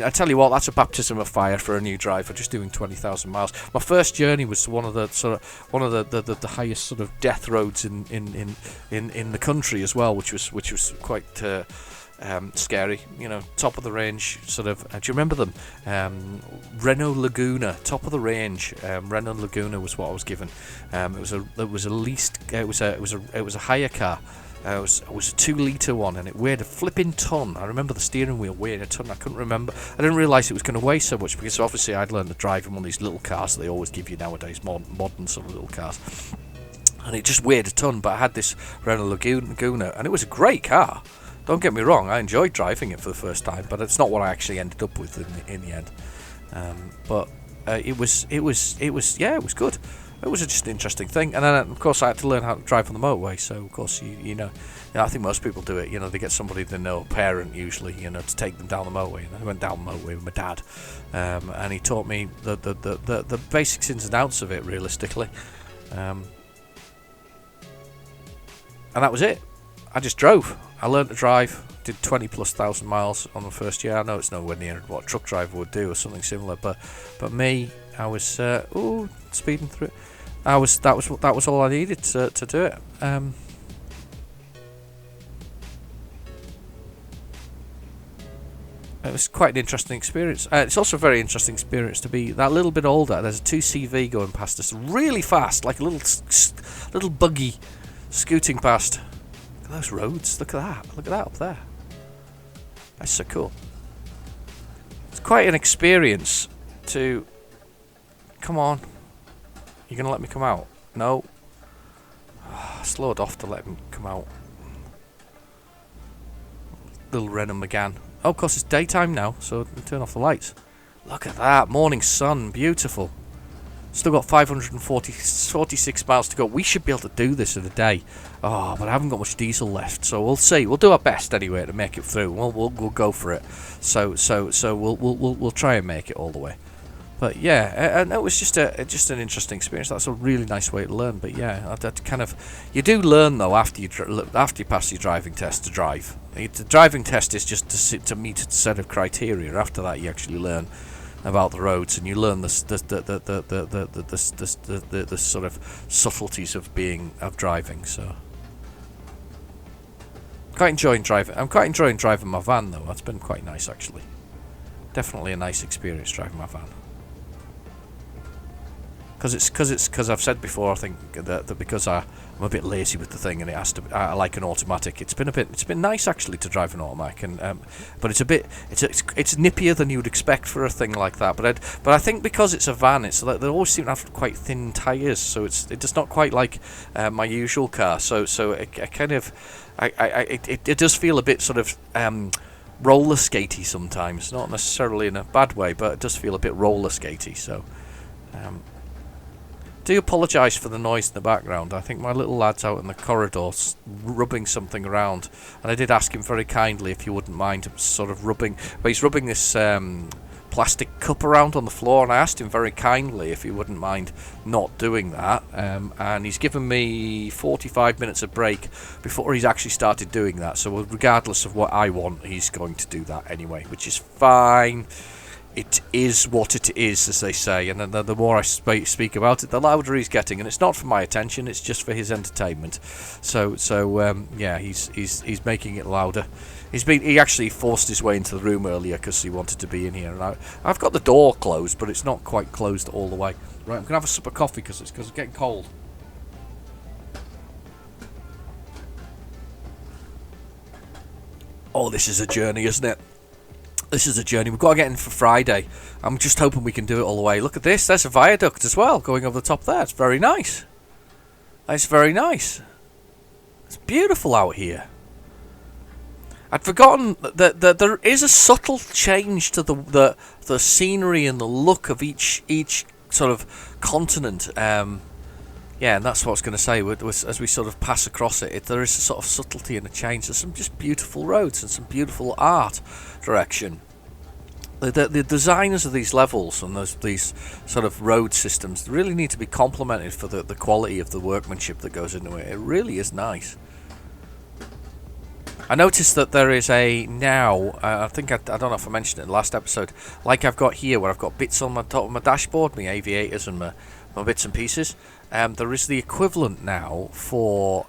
tell you what, that's a baptism of fire for a new driver, just doing 20,000 miles. My first journey was one of the highest sort of death roads in the country as well, which was quite scary. You know, top of the range sort of. Do you remember them? Renault Laguna, top of the range. Renault Laguna was what I was given. It was a hire car. It was a 2-litre one, and it weighed a flipping ton. I remember the steering wheel weighing a ton. I couldn't remember. I didn't realise it was going to weigh so much because obviously I'd learned to drive in one of these little cars that they always give you nowadays, modern sort of little cars. And it just weighed a ton, but I had this Renault Laguna, and it was a great car. Don't get me wrong, I enjoyed driving it for the first time, but it's not what I actually ended up with in the end. But it was good. It was just an interesting thing, and then of course I had to learn how to drive on the motorway. So of course you know, I think most people do it. You know, they get somebody they know, a parent usually, you know, to take them down the motorway. And I went down the motorway with my dad, and he taught me the basics ins and outs of it realistically, and that was it. I just drove. I learned to drive. Did 20,000+ miles on the first year. I know it's nowhere near what a truck driver would do or something similar, but me, I was speeding through it. That was all I needed to do it. It was quite an interesting experience. It's also a very interesting experience to be that little bit older. There's a 2CV going past us really fast, like a little buggy scooting past. Look at those roads. Look at that. Look at that up there. That's so cool. It's quite an experience to... Come on. You're going to let me come out? No. I slowed off to let him come out. Little Renault Megane. Oh, of course, it's daytime now, so turn off the lights. Look at that. Morning sun. Beautiful. Still got 546 miles to go. We should be able to do this in a day. Oh, but I haven't got much diesel left, so we'll see. We'll do our best anyway to make it through. We'll go for it. So we'll try and make it all the way. But yeah, and it was just an interesting experience. That's a really nice way to learn. But yeah, that kind of, you do learn though after you pass your driving test to drive. The driving test is just to meet a set of criteria. After that, you actually learn about the roads, and you learn the sort of subtleties of driving. So quite enjoying driving. I'm quite enjoying driving my van though. That's been quite nice actually. Definitely a nice experience driving my van. because I've said before, I think that because I'm a bit lazy with the thing, and it has to. I like an automatic. It's been nice actually to drive an automatic, and but it's nippier than you would expect for a thing like that. But I think because it's a van, it's like they always seem to have quite thin tyres, so it's not quite like my usual car. So it does feel a bit sort of roller skatey sometimes, not necessarily in a bad way, but it does feel a bit roller skatey. So. Do apologise for the noise in the background. I think my little lad's out in the corridor rubbing something around, and I did ask him very kindly if he wouldn't mind sort of rubbing. But he's rubbing this plastic cup around on the floor, and I asked him very kindly if he wouldn't mind not doing that. And he's given me 45 minutes of break before he's actually started doing that. So regardless of what I want, he's going to do that anyway, which is fine. It is what it is, as they say, and the more I speak about it, the louder he's getting, and it's not for my attention; it's just for his entertainment. So yeah, he's making it louder. He actually forced his way into the room earlier because he wanted to be in here, and I've got the door closed, but it's not quite closed all the way. Right, I'm gonna have a sip of coffee because it's getting cold. Oh, this is a journey, isn't it? This is a journey. We've got to get in for Friday. I'm just hoping we can do it all the way. Look at this. There's a viaduct as well going over the top there. It's very nice. It's very nice. It's beautiful out here. I'd forgotten that there is a subtle change to the scenery and the look of each sort of continent. Yeah, and that's what I was going to say. As we sort of pass across it, there is a sort of subtlety and a change. There's some just beautiful roads and some beautiful art direction. The designers of these levels and these sort of road systems really need to be complimented for the quality of the workmanship that goes into it. It really is nice. I noticed that there is I think I don't know if I mentioned it in the last episode, like I've got here where I've got bits on my top of my dashboard, my aviators and my bits and pieces. There is the equivalent now for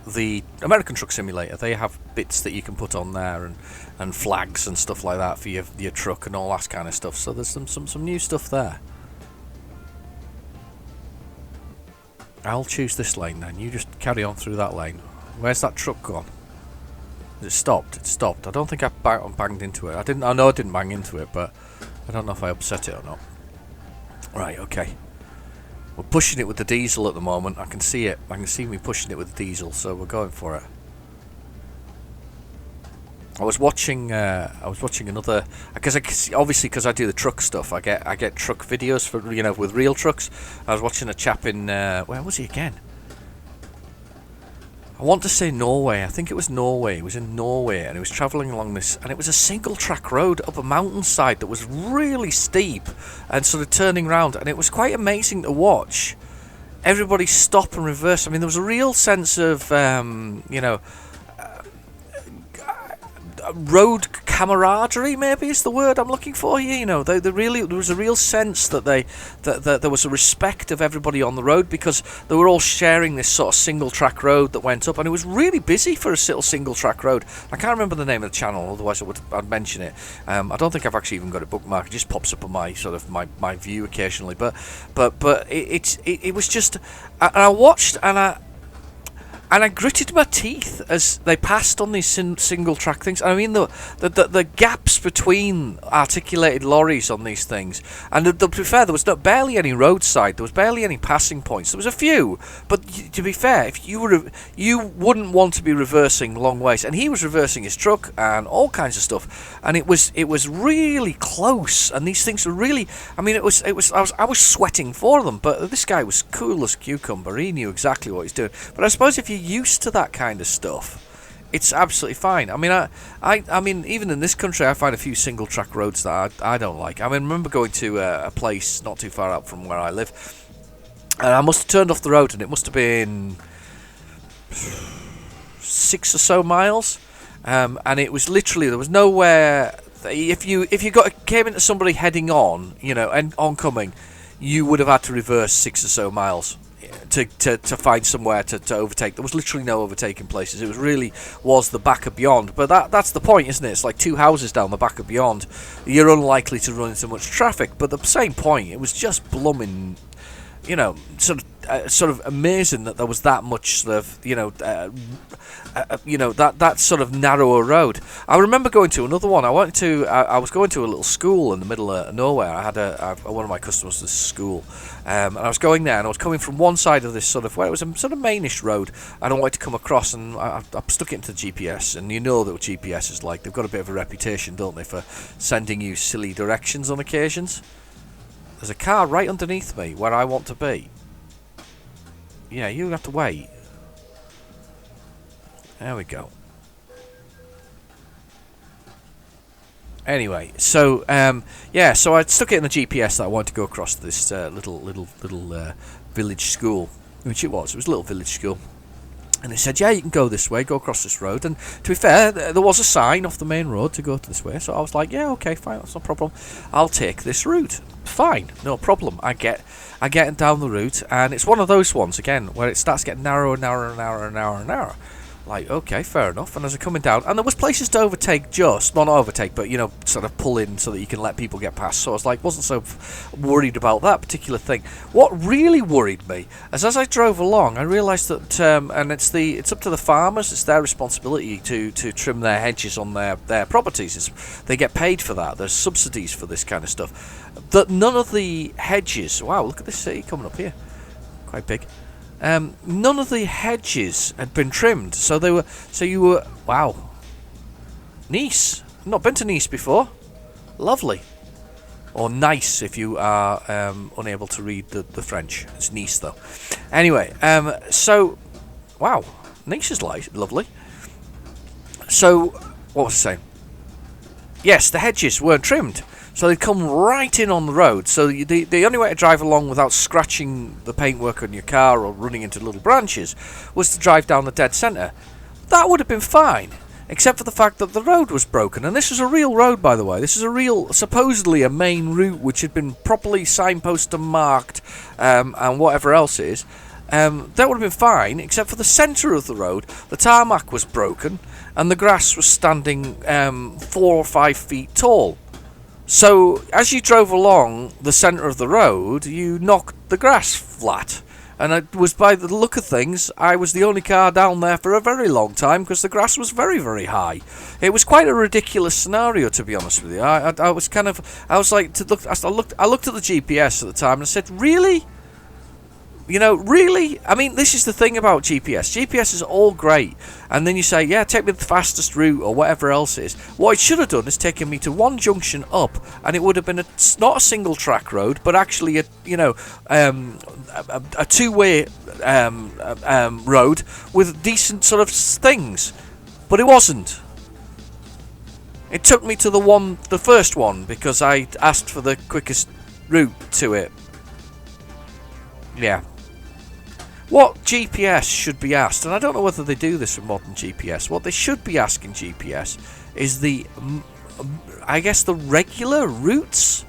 the American Truck Simulator. They have bits that you can put on there and flags and stuff like that for your truck and all that kind of stuff. So there's some new stuff there. I'll choose this lane then. You just carry on through that lane. Where's that truck gone? It stopped. It stopped. I don't think I banged into it. I know I didn't bang into it, but I don't know if I upset it or not. Right, okay. We're pushing it with the diesel at the moment. I can see it. I can see me pushing it with the diesel, so we're going for it. I was watching another, because I do the truck stuff. I get truck videos for with real trucks. I was watching a chap in where was he again? I want to say Norway. I think it was Norway. He was in Norway and he was travelling along this, and it was a single track road up a mountainside that was really steep and sort of turning round, and it was quite amazing to watch. Everybody stop and reverse. I mean, there was a real sense of road camaraderie, maybe is the word I'm looking for here. There was a real sense that there was a respect of everybody on the road, because they were all sharing this sort of single track road that went up, and it was really busy for a single track road. I can't remember the name of the channel, otherwise I'd mention it. I don't think I've actually even got a bookmark. It just pops up on my sort of my view occasionally, but it was just, and I watched and I gritted my teeth as they passed on these single track things. I mean, the gaps between articulated lorries on these things. And to be fair, there was barely any roadside. There was barely any passing points. There was a few, but to be fair, if you wouldn't want to be reversing long ways. And he was reversing his truck and all kinds of stuff. And it was really close. And these things were really. I mean, I was sweating for them. But this guy was cool as a cucumber. He knew exactly what he's doing. But I suppose if you're used to that kind of stuff, it's absolutely fine. I mean, I mean, even in this country, I find a few single track roads that I don't like. I mean, I remember going to a place not too far out from where I live, and I must have turned off the road, and it must have been 6 or so miles, and it was literally, there was nowhere. If you came into somebody heading on, and oncoming, you would have had to reverse 6 or so miles. to find somewhere to overtake. There was literally no overtaking places. It was the back of Beyond. But that's the point, isn't it? It's like 2 houses down the back of Beyond. You're unlikely to run into much traffic. But at the same point, it was just blooming, sort of amazing that there was that much sort of, that sort of narrower road. I remember going to another one. I was going to a little school in the middle of nowhere. I had one of my customers this school, and I was going there, and I was coming from one side of this sort of, where it was a sort of mainish road, and I wanted to come across, and I stuck it into the GPS, and you know that what GPS is like. They've got a bit of a reputation, don't they, for sending you silly directions on occasions. There's a car right underneath me where I want to be. Yeah, you have to wait. There we go. Anyway, so so I stuck it in the GPS that I wanted to go across this little village school, which it was. It was a little village school. And it said, yeah, you can go this way, go across this road. And to be fair, there was a sign off the main road to go to this way. So I was like, yeah, okay, fine, that's no problem. I'll take this route. Fine, no problem. I get down the route, and it's one of those ones, again, where it starts getting narrower and narrower and narrower and narrower and narrower. Like, okay, fair enough. And as I'm coming down, and there was places to overtake not overtake, but, sort of pull in so that you can let people get past. So I was like, wasn't so worried about that particular thing. What really worried me is as I drove along, I realised that, and it's up to the farmers, it's their responsibility to trim their hedges on their properties. They get paid for that. There's subsidies for this kind of stuff. That none of the hedges, wow, look at this city coming up here. Quite big. None of the hedges had been trimmed, so you were wow. Nice. Not been to Nice before. Lovely. Or nice if you are unable to read the French. It's Nice though. Anyway, so wow, Nice is lovely. So what was I saying? Yes, the hedges weren't trimmed. So they'd come right in on the road. So the only way to drive along without scratching the paintwork on your car or running into little branches was to drive down the dead centre. That would have been fine, except for the fact that the road was broken. And this was a real road, by the way. This is supposedly a main route which had been properly signposted and marked, and whatever else is. That would have been fine, except for the centre of the road. The tarmac was broken, and the grass was standing 4 or 5 feet tall. So, as you drove along the centre of the road, you knocked the grass flat. And it was, by the look of things, I was the only car down there for a very long time because the grass was very, very high. It was quite a ridiculous scenario, to be honest with you. I looked at the GPS at the time and I said, really? Really? I mean, this is the thing about GPS. GPS is all great. And then you say, yeah, take me to the fastest route or whatever else it is. What it should have done is taken me to one junction up, and it would have been not a single track road, but actually a two-way road with decent sort of things. But it wasn't. It took me to the first one, because I asked for the quickest route to it. Yeah. What GPS should be asked, and I don't know whether they do this with modern GPS, what they should be asking GPS is the regular routes,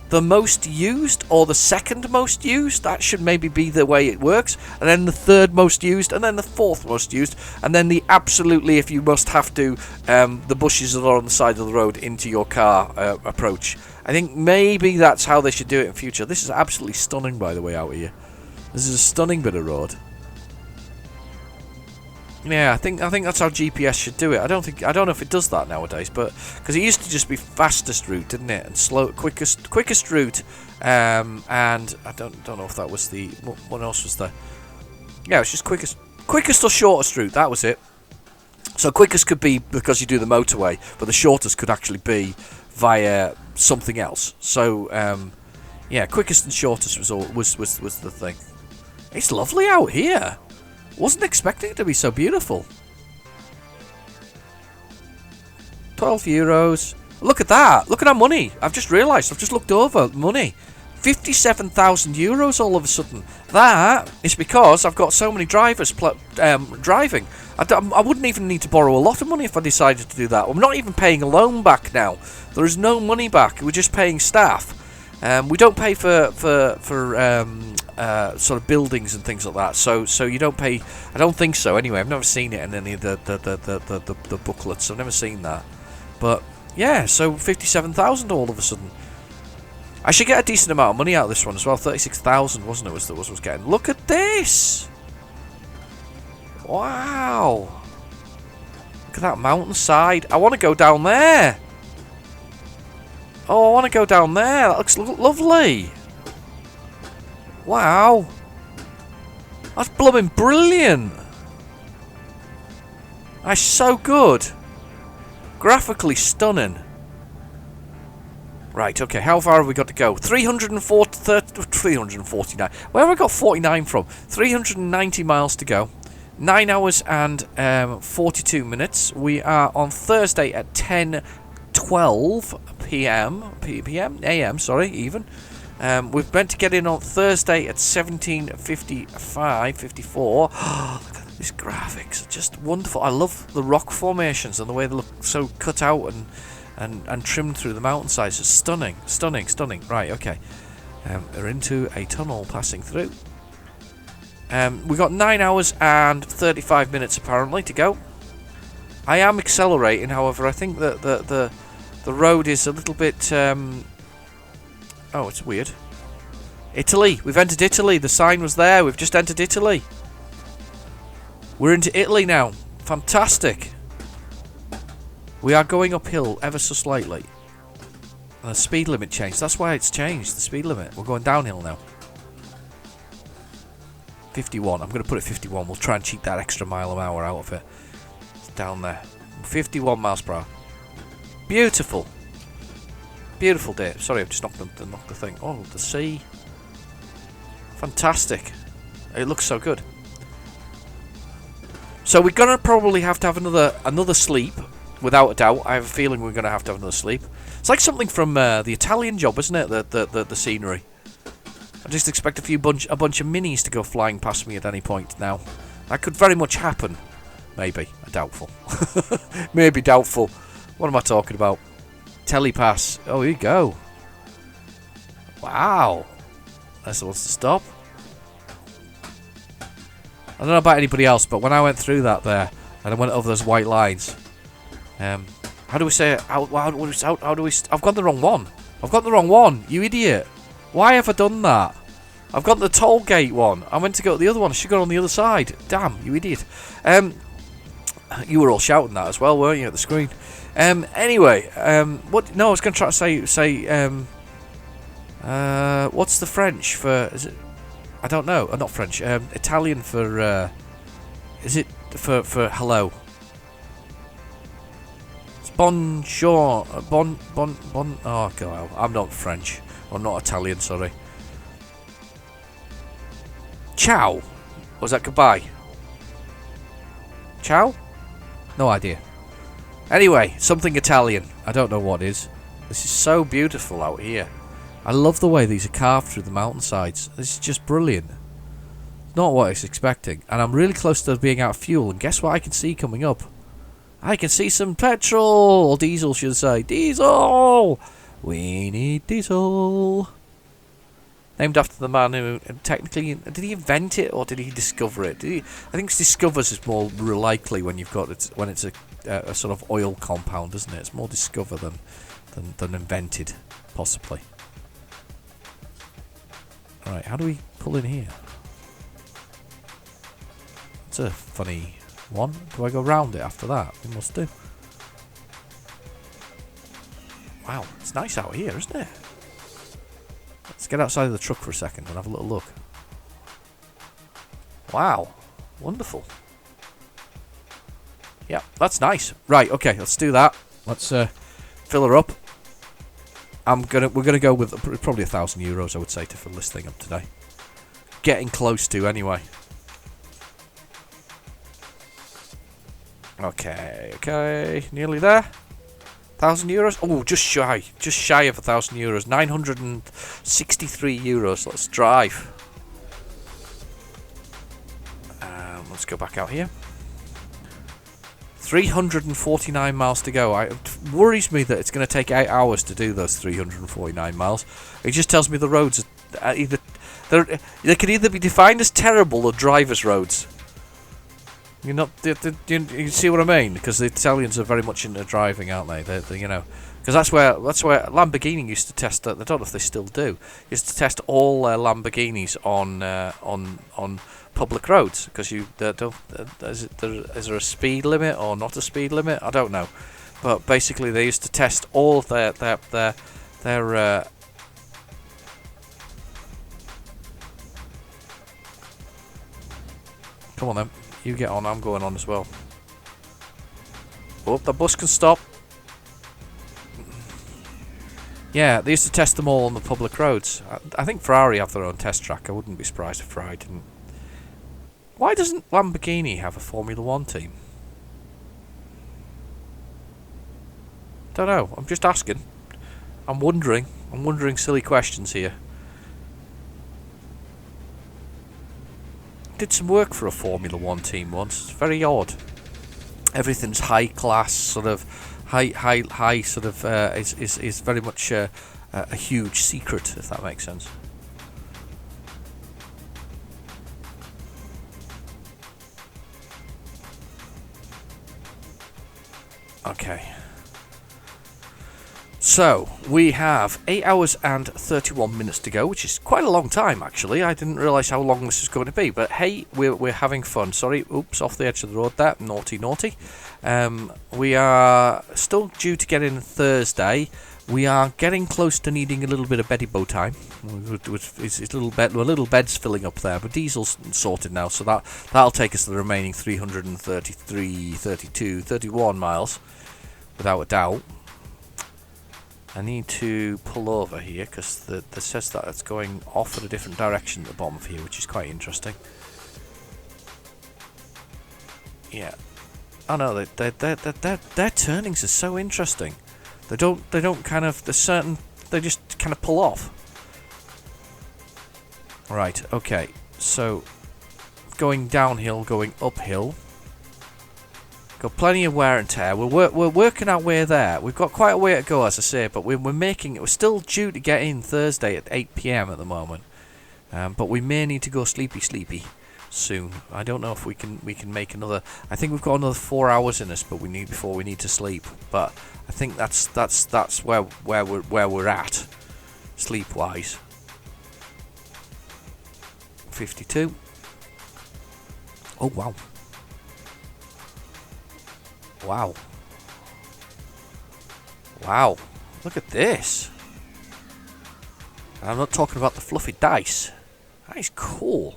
the most used, or the second most used. That should maybe be the way it works, and then the third most used, and then the fourth most used, and then the absolutely, if you must have to, the bushes that are on the side of the road into your car approach. I think maybe that's how they should do it in future. This is absolutely stunning, by the way, out here. This is a stunning bit of road. Yeah, I think that's how GPS should do it. I don't know if it does that nowadays, but because it used to just be fastest route, didn't it, and quickest route, and I don't know if that was the what else was there. Yeah, it's just quickest or shortest route. That was it. So quickest could be because you do the motorway, but the shortest could actually be via something else. So yeah, quickest and shortest was the thing. It's lovely out here. Wasn't expecting it to be so beautiful. €12. Look at that. Look at our money. I've just realised. I've just looked over money. €57,000 all of a sudden. That is because I've got so many drivers driving. I wouldn't even need to borrow a lot of money if I decided to do that. I'm not even paying a loan back now. There is no money back. We're just paying staff. We don't pay for sort of buildings and things like that. So you don't pay. I don't think so. Anyway, I've never seen it in any of the booklets. I've never seen that. But yeah, so 57,000 all of a sudden. I should get a decent amount of money out of this one as well. 36,000, wasn't it? Was getting. Look at this! Wow! Look at that mountainside. I want to go down there. Oh, I want to go down there. That looks lovely. Wow. That's blooming brilliant. That's so good. Graphically stunning. Right, okay, how far have we got to go? 349. Where have I got 49 from? 390 miles to go. 9 hours and 42 minutes. We are on Thursday at 10:12 a.m. Sorry, even. We've meant to get in on Thursday at 17:54. Look at these graphics, just wonderful. I love the rock formations and the way they look so cut out and trimmed through the mountainsides. It's stunning. Right, okay. We're into a tunnel passing through. We've got 9 hours and 35 minutes apparently to go. I am accelerating, however. I think that the road is a little bit... oh, it's weird. Italy. We've entered Italy. The sign was there. We've just entered Italy. We're into Italy now. Fantastic. We are going uphill ever so slightly. And the speed limit changed. That's why it's changed, the speed limit. We're going downhill now. 51. I'm going to put it 51. We'll try and cheat that extra mile an hour out of it. It's down there. 51 miles per hour. Beautiful. Beautiful day. Sorry, I've just knocked the thing. Oh, the sea. Fantastic. It looks so good. So we're going to probably have to have another sleep. Without a doubt, I have a feeling we're going to have another sleep. It's like something from the Italian Job, isn't it? The scenery. I just expect a bunch of minis to go flying past me at any point now. That could very much happen. Maybe. Doubtful. Maybe doubtful. What am I talking about? Telepass. Oh, here you go. Wow. That's the ones to stop. I don't know about anybody else, but when I went through that there, and I went over those white lines... how do we say it? How do we... I've got the wrong one. I've got the wrong one, you idiot. Why have I done that? I've got the toll gate one. I meant to go to the other one. I should go on the other side. Damn, you idiot. You were all shouting that as well, weren't you, at the screen? Anyway, what? No, I was going to try to say, what's the French for... Is it... I don't know. Not French. Italian for... is it for hello? Bonjour, bon. Oh god, I'm not French. I'm not Italian. Sorry. Ciao. Was that goodbye? Ciao? No idea. Anyway, something Italian. I don't know what is. This is so beautiful out here. I love the way these are carved through the mountainsides. This is just brilliant. Not what I was expecting, and I'm really close to being out of fuel. And guess what? I can see coming up. I can see some petrol, or diesel should I say. Diesel! We need diesel. Named after the man who technically... Did he invent it, or did he discover it? I think discovers is more likely when you've got it, when it's a sort of oil compound, isn't it? It's more discover than invented, possibly. Alright, how do we pull in here? It's a funny... one. Do I go round it after that? We must do. Wow, it's nice out here, isn't it? Let's get outside of the truck for a second and have a little look. Wow, wonderful. Yeah, that's nice. Right, okay, let's do that. Let's fill her up. We're gonna go with probably €1,000, I would say, to fill this thing up today. Getting close to anyway. Okay, nearly there. €1,000. Oh, just shy of €1,000. €963. Let's drive. Let's go back out here. 349 miles to go. It worries me that it's going to take 8 hours to do those 349 miles. It just tells me the roads are either they can either be defined as terrible or drivers' roads. You're not. You see what I mean? Because the Italians are very much into driving, aren't they? Because that's where Lamborghini used to test. I don't know if they still do. Used to test all Lamborghinis on public roads, because is there a speed limit or not a speed limit? I don't know, but basically they used to test all of their come on then, you get on, I'm going on as well. Oh, the bus can stop. Yeah, they used to test them all on the public roads. I think Ferrari have their own test track. I wouldn't be surprised if Ferrari didn't. Why doesn't Lamborghini have a Formula 1 team? Don't know. I'm just asking. I'm wondering silly questions here. Did some work for a Formula 1 team once. It's very odd. Everything's high class, sort of high sort of is very much a huge secret, if that makes sense. Okay. So, we have 8 hours and 31 minutes to go, which is quite a long time, actually. I didn't realise how long this was going to be, but hey, we're having fun. Sorry, oops, off the edge of the road there. Naughty, naughty. We are still due to get in Thursday. We are getting close to needing a little bit of beddy bow time. It's little bed's filling up there, but diesel's sorted now, so that'll take us to the remaining 333, 32, 31 miles, without a doubt. I need to pull over here because the says that it's going off at a different direction at the bottom of here, which is quite interesting. Yeah. Oh no, their turnings are so interesting. They don't kind of, they just kind of pull off. Right, okay. So going downhill, going uphill. Got plenty of wear and tear. We're working our way there. We've got quite a way to go, as I say, but we're making it. We're still due to get in Thursday at 8 p.m. at the moment, but we may need to go sleepy soon. I don't know if we can make another. I think we've got another 4 hours in us, but before we need to sleep. But I think that's where we're at, sleep wise. 52. Oh wow. Wow. Wow. Look at this. And I'm not talking about the fluffy dice. That is cool.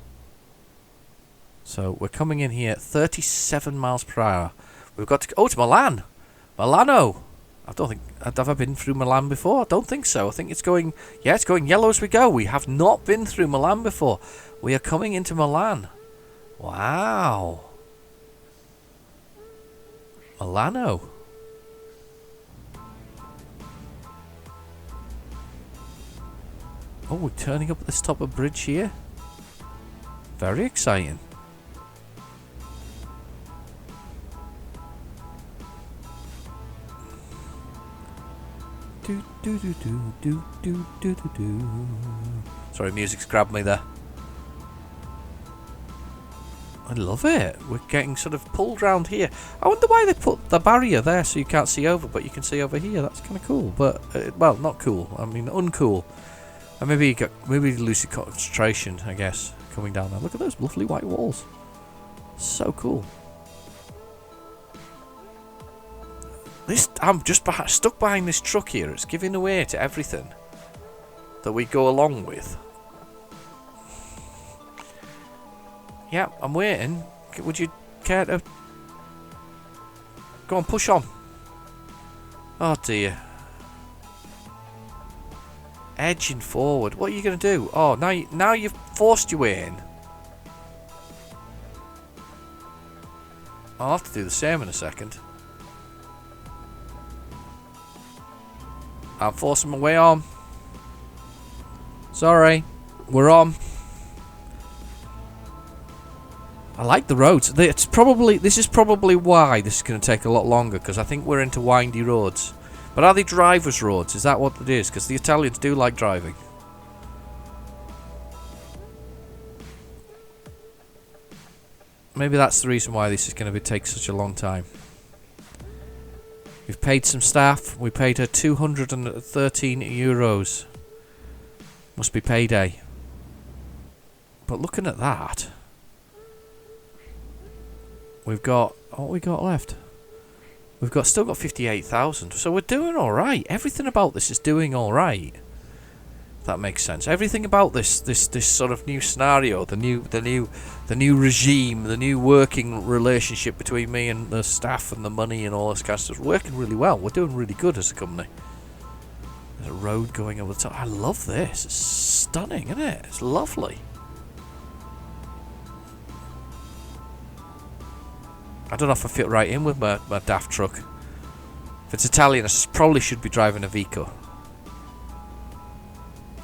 So we're coming in here at 37 miles per hour. We've got to... Oh, it's Milan. Milano. I don't think... Have I been through Milan before? I don't think so. I think it's going... Yeah, it's going yellow as we go. We have not been through Milan before. We are coming into Milan. Wow. Milano. Oh, we're turning up at this top of bridge here. Very exciting. Do do do do do do do do do. Sorry, music's grabbed me there. I love it. We're getting sort of pulled round here. I wonder why they put the barrier there so you can't see over, but you can see over here. That's kind of cool, but well, not cool. I mean, uncool. And maybe lose your concentration, I guess, coming down there. Look at those lovely white walls. So cool. I'm just stuck behind this truck here. It's giving away to everything that we go along with. Yeah, I'm waiting. Would you care to... Go on, push on. Oh dear. Edging forward. What are you going to do? Oh, now you've forced your way in. I'll have to do the same in a second. I'm forcing my way on. Sorry. We're on. I like the roads. This is probably why this is going to take a lot longer, because I think we're into windy roads. But are they drivers' roads? Is that what it is? Because the Italians do like driving. Maybe that's the reason why this is going to take such a long time. We've paid some staff. We paid her 213 euros. Must be payday. But looking at that, we've got what we got left. We've still got 58,000. So we're doing all right. Everything about this is doing all right. That makes sense. Everything about this sort of new scenario, the new regime, the new working relationship between me and the staff and the money and all this kind of stuff, is working really well. We're doing really good as a company. There's a road going over the top. I love this. It's stunning, isn't it? It's lovely. I don't know if I fit right in with my daft truck. If it's Italian, I probably should be driving a Vico.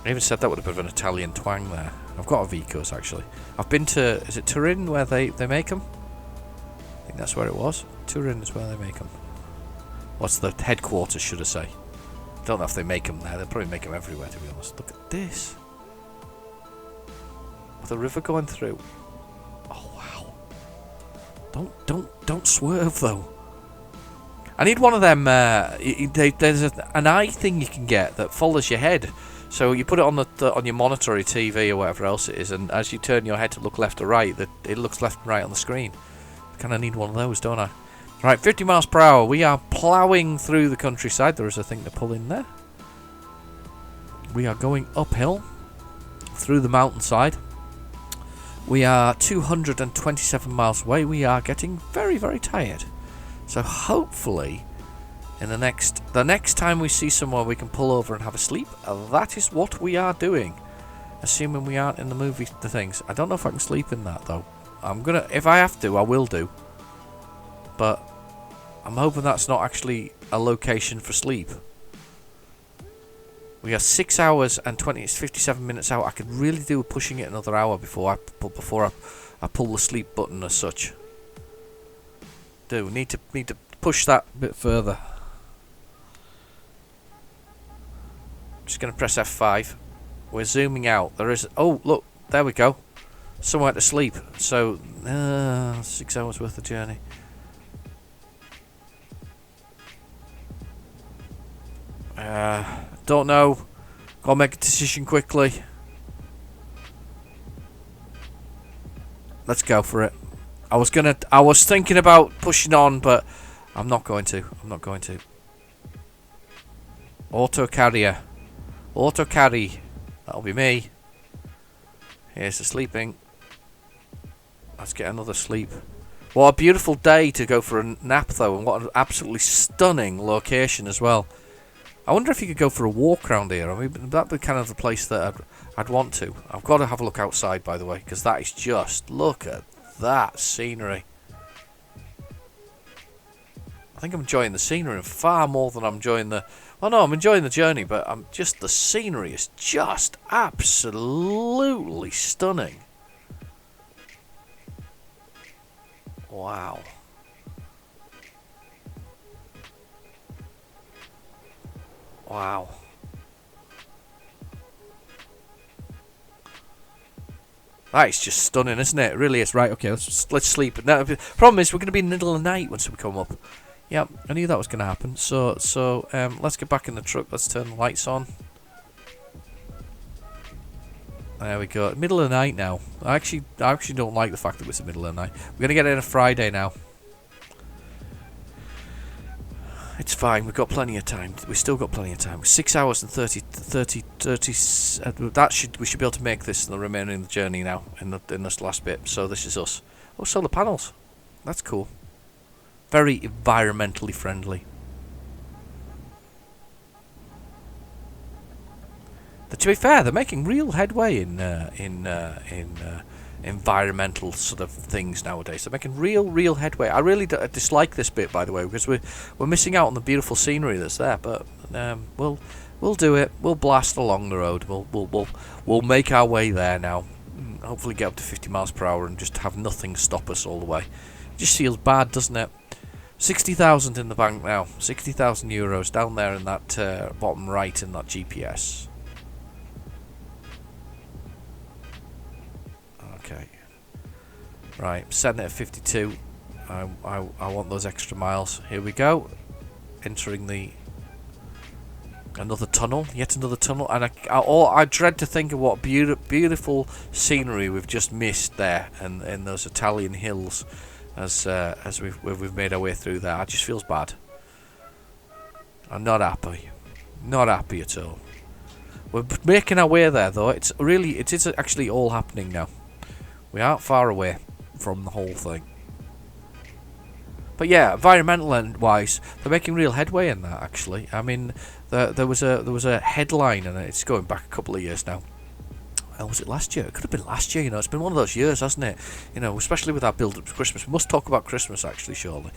I even said that with a bit of an Italian twang there. I've got a Vicos, actually. I've been to... Is it Turin where they make them? I think that's where it was. Turin is where they make them. What's the headquarters, should I say. I don't know if they make them there. They probably make them everywhere, to be honest. Look at this. With the river going through. Oh, wow. Don't swerve, though. I need one of them... there's an eye thing you can get that follows your head. So you put it on on your monitor or your TV or whatever else it is, and as you turn your head to look left or right, it looks left and right on the screen. I kind of need one of those, don't I? Right, 50 miles per hour. We are ploughing through the countryside. There is a thing to pull in there. We are going uphill through the mountainside. We are 227 miles away. We are getting very, very tired. So hopefully... in the next time we see somewhere we can pull over and have a sleep, that is what we are doing. Assuming we aren't in the things. I don't know if I can sleep in that though. If I have to, I will do. But I'm hoping that's not actually a location for sleep. We are 6 hours and 57 minutes out. I could really do with pushing it another hour before I pull the sleep button as such. Need to push that a bit further. Just going to press F5. We're zooming out. There is... Oh, look. There we go. Somewhere to sleep. So, 6 hours worth of journey. Don't know. Gotta make a decision quickly. Let's go for it. I was thinking about pushing on, but I'm not going to. Auto carrier. Auto carry. That'll be me. Here's the sleeping. Let's get another sleep. What a beautiful day to go for a nap though, and what an absolutely stunning location as well. I wonder if you could go for a walk around here. I mean, that'd be kind of the place that I'd want to. I've got to have a look outside, by the way, because that is just... Look at that scenery. I think I'm enjoying the scenery far more than I'm enjoying the... Well, no, I'm enjoying the journey, but the scenery is just absolutely stunning. Wow. Wow. That is just stunning, isn't it? It really is. Right, okay, let's sleep. Now, the problem is we're going to be in the middle of the night once we come up. Yep, I knew that was going to happen. So let's get back in the truck. Let's turn the lights on. There we go. Middle of the night now. I actually don't like the fact that it's the middle of the night. We're going to get in a Friday now. It's fine. We've got plenty of time. We've still got plenty of time. 6 hours and 30 we should be able to make this the remaining of the journey now in this last bit. So this is us. Oh, solar panels. That's cool. Very environmentally friendly. To be fair, they're making real headway in environmental sort of things nowadays. They're making real headway. I really dislike this bit, by the way, because we're missing out on the beautiful scenery that's there. But we'll do it. We'll blast along the road. We'll make our way there now. Hopefully get up to 50 miles per hour and just have nothing stop us all the way. It just feels bad, doesn't it? 60,000 in the bank now. 60,000 euros down there in that bottom right in that GPS. Okay. Right, setting it at 52. I want those extra miles. Here we go. Entering another tunnel, yet another tunnel, and I dread to think of what beautiful scenery we've just missed there, and in those Italian hills, as we've made our way through there. It just feels bad. I'm not happy at all. We're making our way there though. It is actually all happening now. We aren't far away from the whole thing. But yeah, environmental wise, they're making real headway in that. Actually, I mean, there was a headline, and it's going back a couple of years now. Was it last year? It could have been last year. It's been one of those years, hasn't it? Especially with our build up to Christmas. We must talk about Christmas, actually, surely.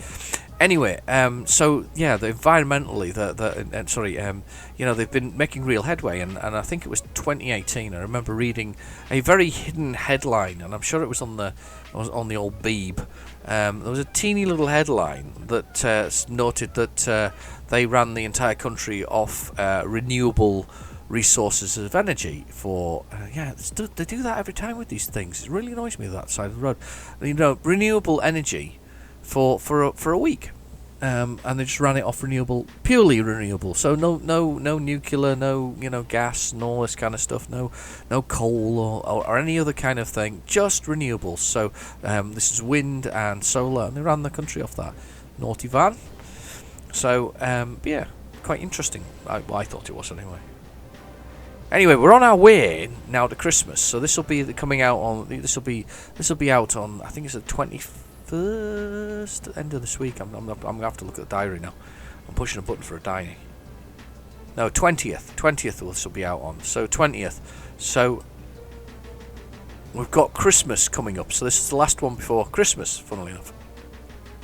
Anyway, so yeah, environmentally, they've been making real headway, and I think it was 2018. I remember reading a very hidden headline, and I'm sure it was on the old Beeb. There was a teeny little headline that noted that they ran the entire country off renewable resources of energy for they do that every time with these things. It really annoys me, that side of the road. Renewable energy for a week, and they just ran it off purely renewable. So no nuclear, no gas, and all this kind of stuff. No coal or any other kind of thing. Just renewables. So this is wind and solar, and they ran the country off that. Naughty van. So yeah, quite interesting. I thought it was anyway. Anyway, we're on our way now to Christmas, so this will be coming out on. This will be out on. I think it's the 21st, end of this week. I'm gonna have to look at the diary now. I'm pushing a button for a diary. No, 20th. 20th this will be out on. So 20th. So we've got Christmas coming up. So this is the last one before Christmas, funnily enough.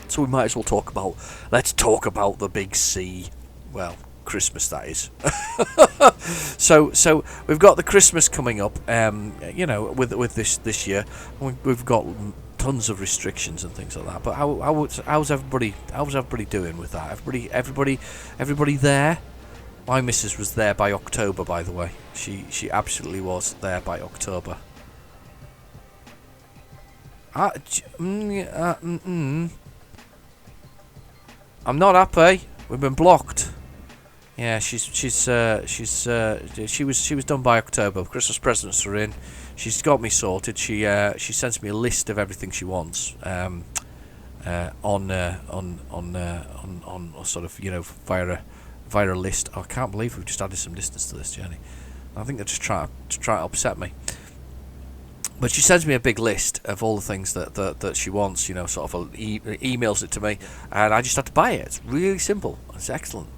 So we might as well let's talk about the big C. Well, Christmas, that is. so we've got the Christmas coming up, with this year. We've got tons of restrictions and things like that. But how's everybody doing with that? Everybody there? My missus was there by October, by the way. She absolutely was there by October. I'm not happy. We've been blocked. Yeah, she was done by October. Christmas presents are in. She's got me sorted. She sends me a list of everything she wants. On sort of via a list. Oh, I can't believe we've just added some distance to this journey. I think they're just trying to upset me. But she sends me a big list of all the things that she wants. Sort of emails it to me, and I just have to buy it. It's really simple. It's excellent.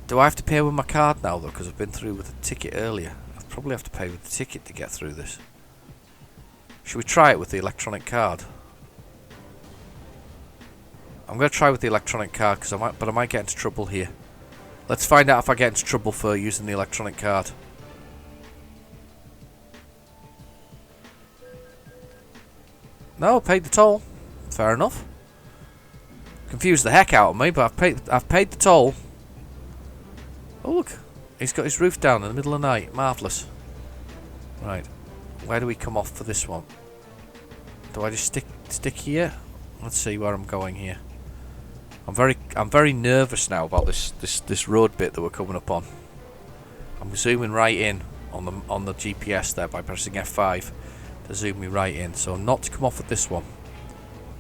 Do I have to pay with my card now, though, because I've been through with the ticket earlier? I'll probably have to pay with the ticket to get through this. Should we try it with the electronic card? I'm going to try with the electronic card, but I might get into trouble here. Let's find out if I get into trouble for using the electronic card. No, paid the toll. Fair enough. Confused the heck out of me, but I've paid the toll. Oh look, he's got his roof down in the middle of the night. Marvellous. Right, where do we come off for this one? Do I just stick here? Let's see where I'm going here. I'm very nervous now about this road bit that we're coming up on. I'm zooming right in on the GPS there by pressing F5 to zoom me right in. So not to come off at this one.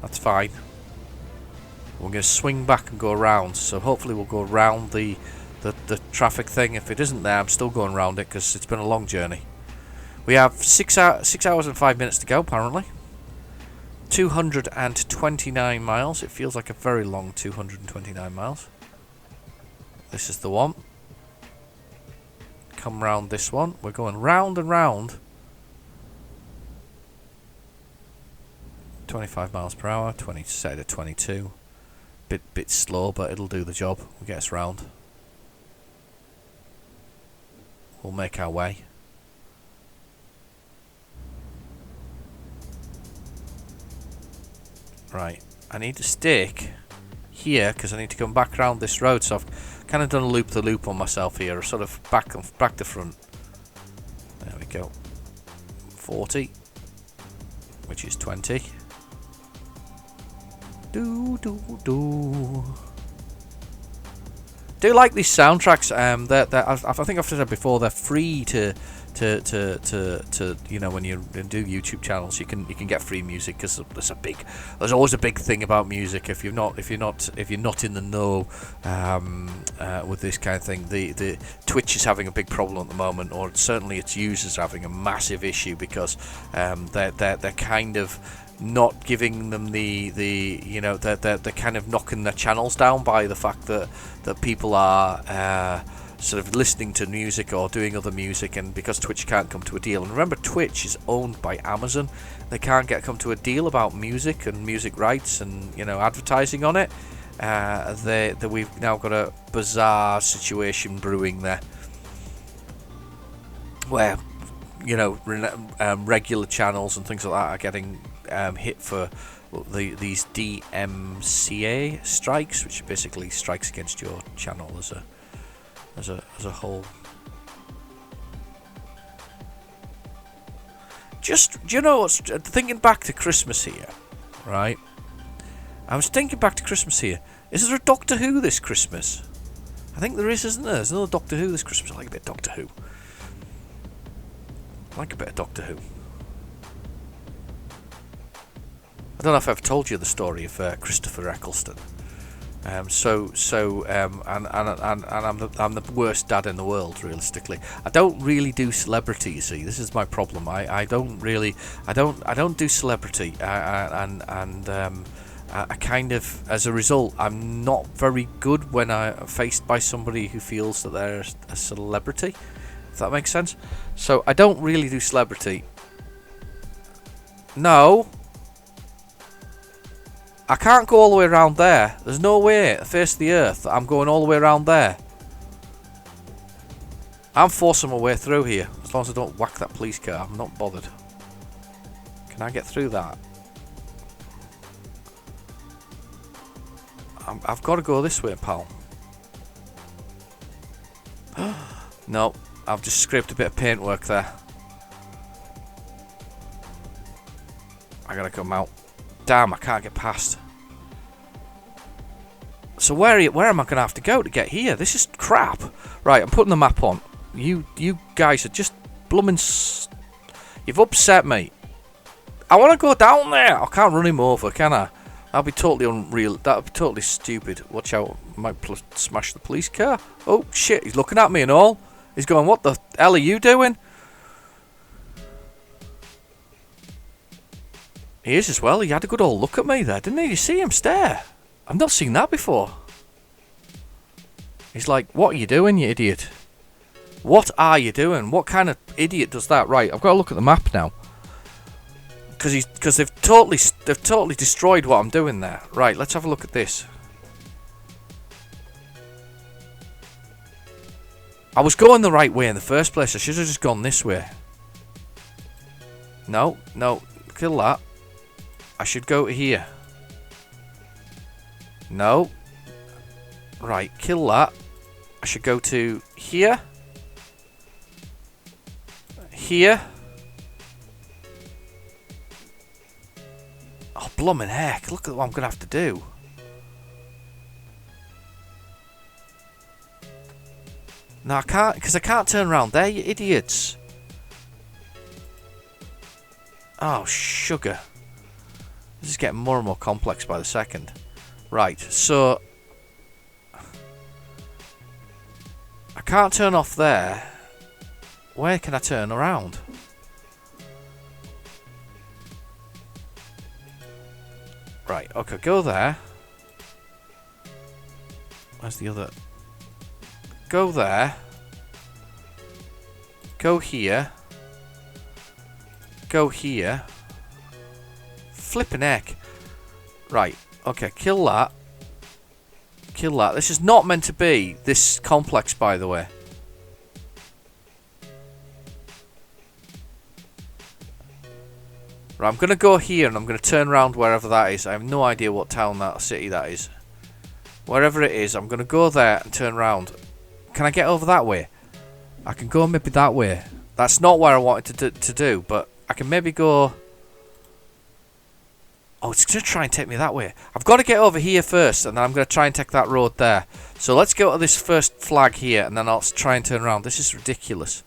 That's fine. We're going to swing back and go around. So hopefully we'll go around the traffic thing. If it isn't there, I'm still going around it because it's been a long journey. We have 6 hours and 5 minutes to go, apparently. 229 miles. It feels like a very long 229 miles. This is the one. Come round this one. We're going round and round. 25 miles per hour. 20 set at 22. Bit slow, but it'll do the job. We'll get us round. We'll make our way. Right, I need to stick here because I need to come back around this road. So I've kind of done a loop-the-loop on myself here, sort of back to front. There we go. 40, which is 20. Do. Do like these soundtracks? I think I've said before. They're free to when you do YouTube channels, you can get free music because there's always a big thing about music. If you're not in the know with this kind of thing, the Twitch is having a big problem at the moment, or certainly its users are having a massive issue because they're kind of not giving them they're kind of knocking their channels down by the fact that people are sort of listening to music or doing other music, and because Twitch can't come to a deal. And remember, Twitch is owned by Amazon. They can't come to a deal about music and music rights and advertising on it. We've now got a bizarre situation brewing there, where regular channels and things like that are getting hit for these DMCA strikes, which are basically strikes against your channel as a whole. Just, thinking back to Christmas here, right? I was thinking back to Christmas here. Is there a Doctor Who this Christmas? I think there is, isn't there? There's another Doctor Who this Christmas. I like a bit of Doctor Who. I don't know if I've told you the story of Christopher Eccleston. And I'm the worst dad in the world, realistically. I don't really do celebrity, you see. This is my problem. I don't do celebrity. I kind of, as a result, I'm not very good when I'm faced by somebody who feels that they're a celebrity, if that makes sense. So I don't really do celebrity. No. I can't go all the way around there. There's no way, the face of the earth, that I'm going all the way around there. I'm forcing my way through here. As long as I don't whack that police car, I'm not bothered. Can I get through that? I've got to go this way, pal. No, I've just scraped a bit of paintwork there. I gotta come out. Damn, I can't get past. So where am I going to have to go to get here? This is crap. Right, I'm putting the map on. You guys are just blooming... You've upset me. I want to go down there. I can't run him over, can I? That'll be totally unreal. That'll be totally stupid. Watch out. I might smash the police car. Oh, shit. He's looking at me and all. He's going, what the hell are you doing? He is as well. He had a good old look at me there, didn't he? You see him stare. I've not seen that before. He's like, what are you doing, you idiot? What are you doing? What kind of idiot does that? Right, I've got to look at the map now. Because they've totally destroyed what I'm doing there. Right, let's have a look at this. I was going the right way in the first place. I should have just gone this way. No, kill that. I should go to here. No. Right, kill that. I should go to here. Here. Oh, bloomin' heck. Look at what I'm going to have to do. No, I can't, because I can't turn around there, you idiots. Oh, sugar. This is getting more and more complex by the second. Right, so... I can't turn off there. Where can I turn around? Right, okay, go there. Where's the other? Go there. Go here. Go here. Flippin' heck. Right, okay, kill that. Kill that. This is not meant to be this complex, by the way. Right, I'm going to go here and I'm going to turn around wherever that is. I have no idea what town that city that is. Wherever it is, I'm going to go there and turn around. Can I get over that way? I can go maybe that way. That's not where I wanted to do, but I can maybe go... Oh, it's going to try and take me that way. I've got to get over here first, and then I'm going to try and take that road there. So let's go to this first flag here, and then I'll try and turn around. This is ridiculous.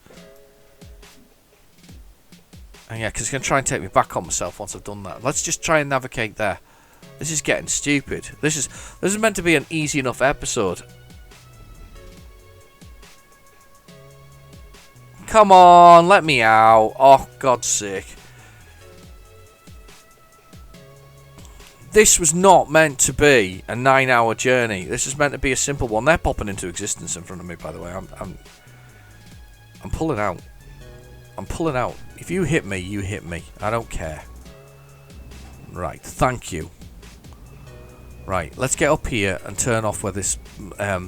And yeah, because it's going to try and take me back on myself once I've done that. Let's just try and navigate there. This is getting stupid. This is meant to be an easy enough episode. Come on, let me out. Oh, God's sake. This was not meant to be a 9-hour journey. This is meant to be a simple one. They're popping into existence in front of me, by the way. I'm pulling out. I'm pulling out. If you hit me, you hit me. I don't care. Right, thank you. Right, let's get up here and turn off where this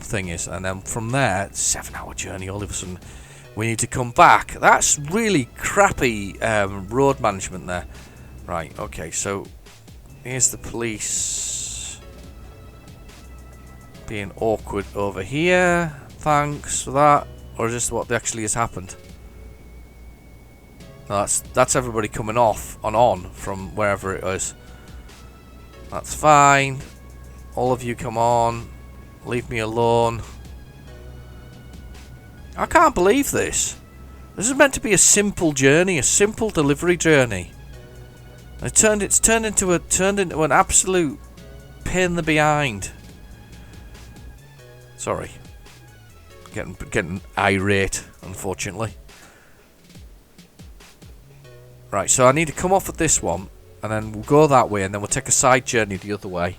thing is. And then from there, 7-hour journey, all of a sudden, we need to come back. That's really crappy road management there. Right, okay, so here's the police being awkward over here. Thanks for that. Or is this what actually has happened? No, that's everybody coming off and on from wherever it is. That's fine. All of you come on. Leave me alone. I can't believe this. This is meant to be a simple journey, a simple delivery journey. It's turned into an absolute pain in the behind. Sorry. Getting irate, unfortunately. Right, so I need to come off at this one, and then we'll go that way, and then we'll take a side journey the other way.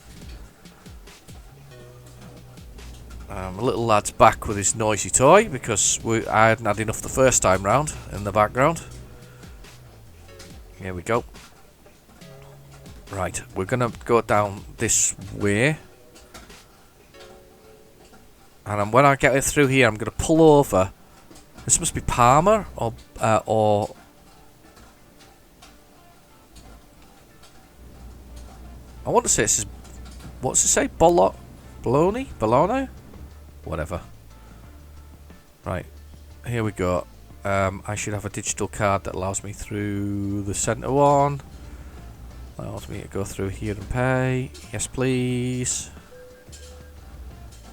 A little lad's back with his noisy toy, because I hadn't had enough the first time round in the background. Here we go. Right, we're going to go down this way. And when I get it through here, I'm going to pull over. This must be Palmer, or I want to say this is... What's it say? Bologna? Whatever. Right. Here we go. I should have a digital card that allows me through the centre one. Allows me to go through here and pay. Yes, please.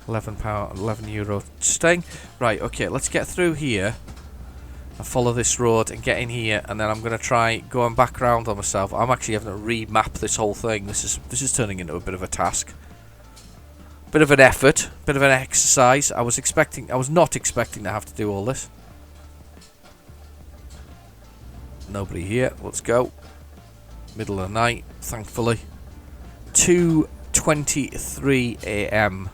£11, €11 staying. Right, okay, let's get through here. And follow this road and get in here, and then I'm going to try going back around on myself. I'm actually having to remap this whole thing. This is turning into a bit of a task. Bit of an effort, bit of an exercise. I was not expecting to have to do all this. Nobody here. Let's go. Middle of the night, thankfully. 2:23 AM.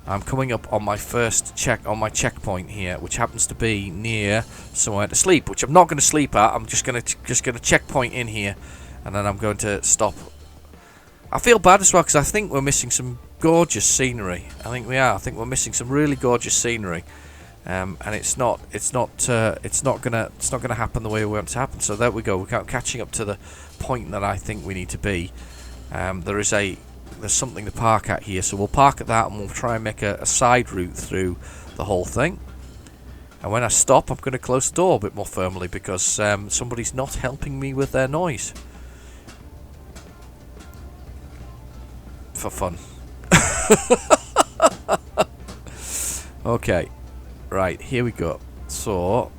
I'm coming up on my first checkpoint here, which happens to be near somewhere to sleep, which I'm not going to sleep at. I'm just going to checkpoint in here, and then I'm going to stop. I feel bad as well because I think we're missing some gorgeous scenery. I think we are. I think we're missing some really gorgeous scenery, and it's not gonna happen the way we want it to happen. So there we go. We're catching up to the point that I think we need to be. There's something to park at here, so we'll park at that and we'll try and make a side route through the whole thing. And when I stop, I'm going to close the door a bit more firmly because somebody's not helping me with their noise. For fun. Okay, right, here we go. So,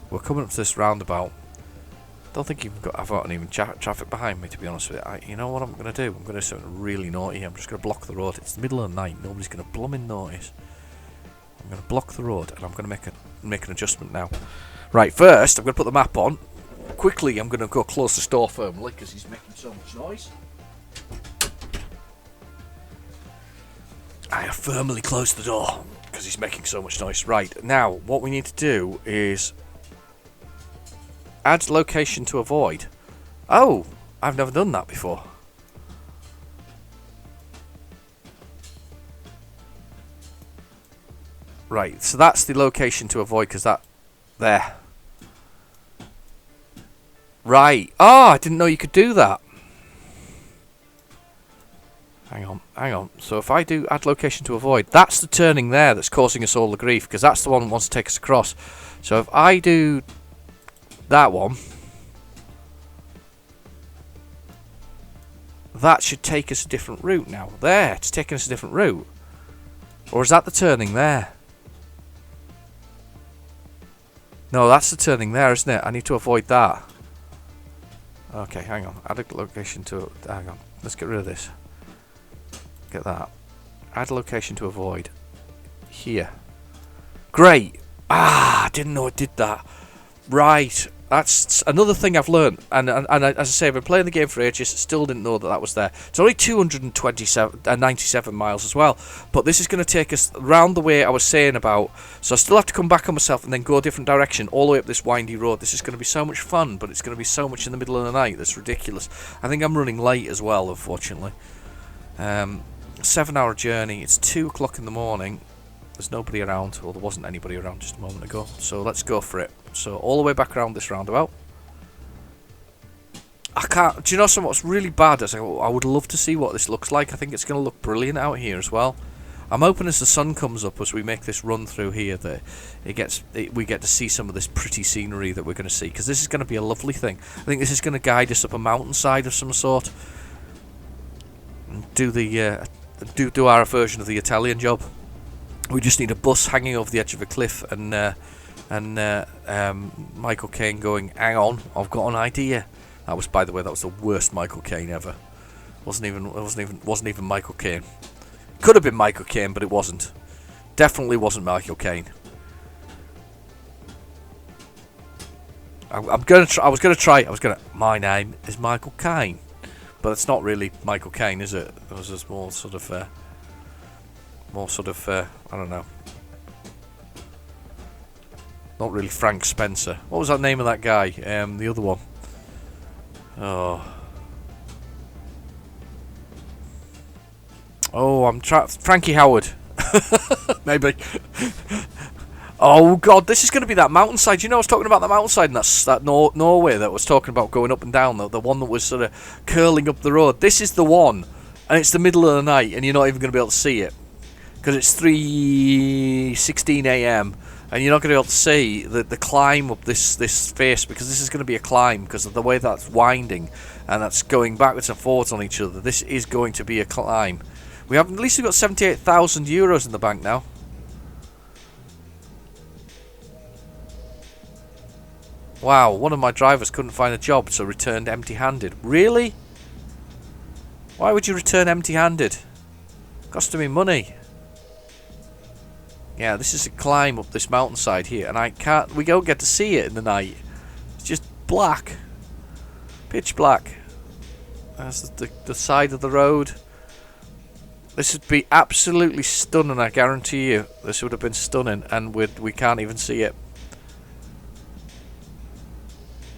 we're coming up to this roundabout. Don't think I've got any traffic behind me, to be honest with you. You know what I'm going to do? I'm going to do something really naughty. I'm just going to block the road. It's the middle of the night. Nobody's going to blooming notice. I'm going to block the road, and I'm going to make an adjustment now. Right, first, I'm going to put the map on. Quickly, I'm going to go close the door firmly, because he's making so much noise. I have firmly closed the door, because he's making so much noise. Right, now, what we need to do is... add location to avoid. Oh, I've never done that before. Right, so that's the location to avoid because that... there. Right. Oh, I didn't know you could do that. Hang on, hang on. So if I do add location to avoid, that's the turning there that's causing us all the grief, because that's the one that wants to take us across. So if I do that one, that should take us a different route now. There, it's taking us a different route. Or is that the turning there? No, that's the turning there, isn't it? I need to avoid that. Okay, hang on. Add a location to... Hang on. Let's get rid of this. Get that. Add location to avoid. Here. Great. Ah, I didn't know it did that. Right. That's another thing I've learned. And as I say, I've been playing the game for ages. Still didn't know that that was there. It's only 297 miles as well. But this is going to take us round the way I was saying about. So I still have to come back on myself and then go a different direction all the way up this windy road. This is going to be so much fun, but it's going to be so much in the middle of the night. That's ridiculous. I think I'm running late as well, unfortunately. 7-hour journey. It's 2 o'clock in the morning. There's nobody around, or there wasn't anybody around just a moment ago. So let's go for it. So all the way back around this roundabout. I can't. Do you know something? What's really bad is I would love to see what this looks like. I think it's going to look brilliant out here as well. I'm hoping as the sun comes up as we make this run through here that we get to see some of this pretty scenery that we're going to see, because this is going to be a lovely thing. I think this is going to guide us up a mountainside of some sort. And do the do our version of the Italian job. We just need a bus hanging over the edge of a cliff, and Michael Caine going, "Hang on, I've got an idea." That was, by the way, that was the worst Michael Caine ever. Wasn't even Michael Caine. Could have been Michael Caine, but it wasn't. Definitely wasn't Michael Caine. I'm gonna try. My name is Michael Caine, but it's not really Michael Caine, is it? It was just more sort of. I don't know. Not really Frank Spencer. What was that name of that guy? The other one. Oh, Frankie Howard. Maybe. Oh God, this is going to be that mountainside. You know, I was talking about the mountainside in that Norway that was talking about going up and down. The one that was sort of curling up the road. This is the one, and it's the middle of the night, and you're not even going to be able to see it. Because it's 3:16 a.m. and you're not going to be able to see the climb up this face, because this is going to be a climb because of the way that's winding and that's going backwards and forwards on each other. This is going to be a climb. At least we've got 78,000 euros in the bank now. Wow, one of my drivers couldn't find a job, so returned empty-handed. Really? Why would you return empty-handed? Costing me money. Yeah, this is a climb up this mountainside here, and we don't get to see it in the night. It's just black. Pitch black. That's the side of the road. This would be absolutely stunning, I guarantee you. This would have been stunning, and we can't even see it.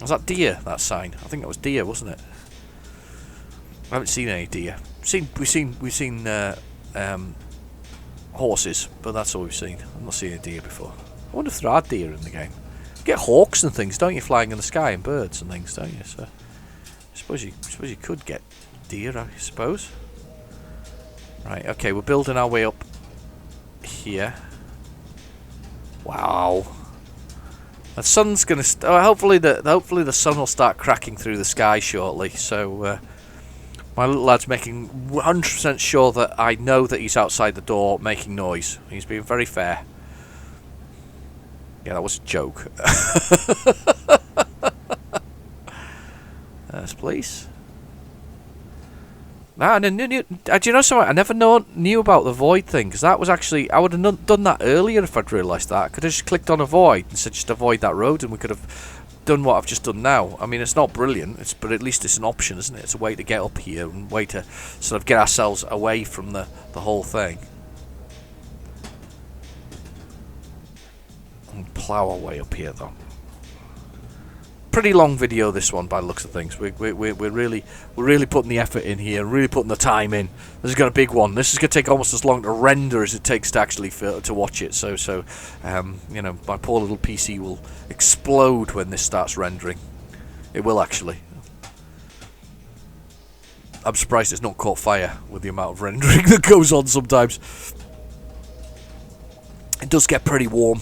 Was that deer, that sign? I think that was deer, wasn't it? I haven't seen any deer. We've seen horses, but that's all we've seen. I've not seen a deer before. I wonder if there are deer in the game. You get hawks and things, don't you, flying in the sky, and birds and things, don't you? So I suppose you could get deer, I suppose. Right, okay, we're building our way up here. Wow. The sun's gonna. Hopefully the sun will start cracking through the sky shortly. So my little lad's making 100% sure that I know that he's outside the door making noise. He's being very fair. Yeah, that was a joke. Yes, please. Nah, do you know something? I never knew about the void thing, because that was actually, I would have done that earlier if I'd realised that. I could have just clicked on avoid and said just avoid that road, and we could have done what I've just done now. I mean, it's not brilliant, but at least it's an option, isn't it? It's a way to get up here and way to sort of get ourselves away from the whole thing. And plough our way up here, though. Pretty long video, this one, by the looks of things. We're really putting the effort in here, really putting the time in. This is got a big one. This is going to take almost as long to render as it takes to actually to watch it. So you know, my poor little PC will explode when this starts rendering. It will actually. I'm surprised it's not caught fire with the amount of rendering that goes on sometimes. It does get pretty warm.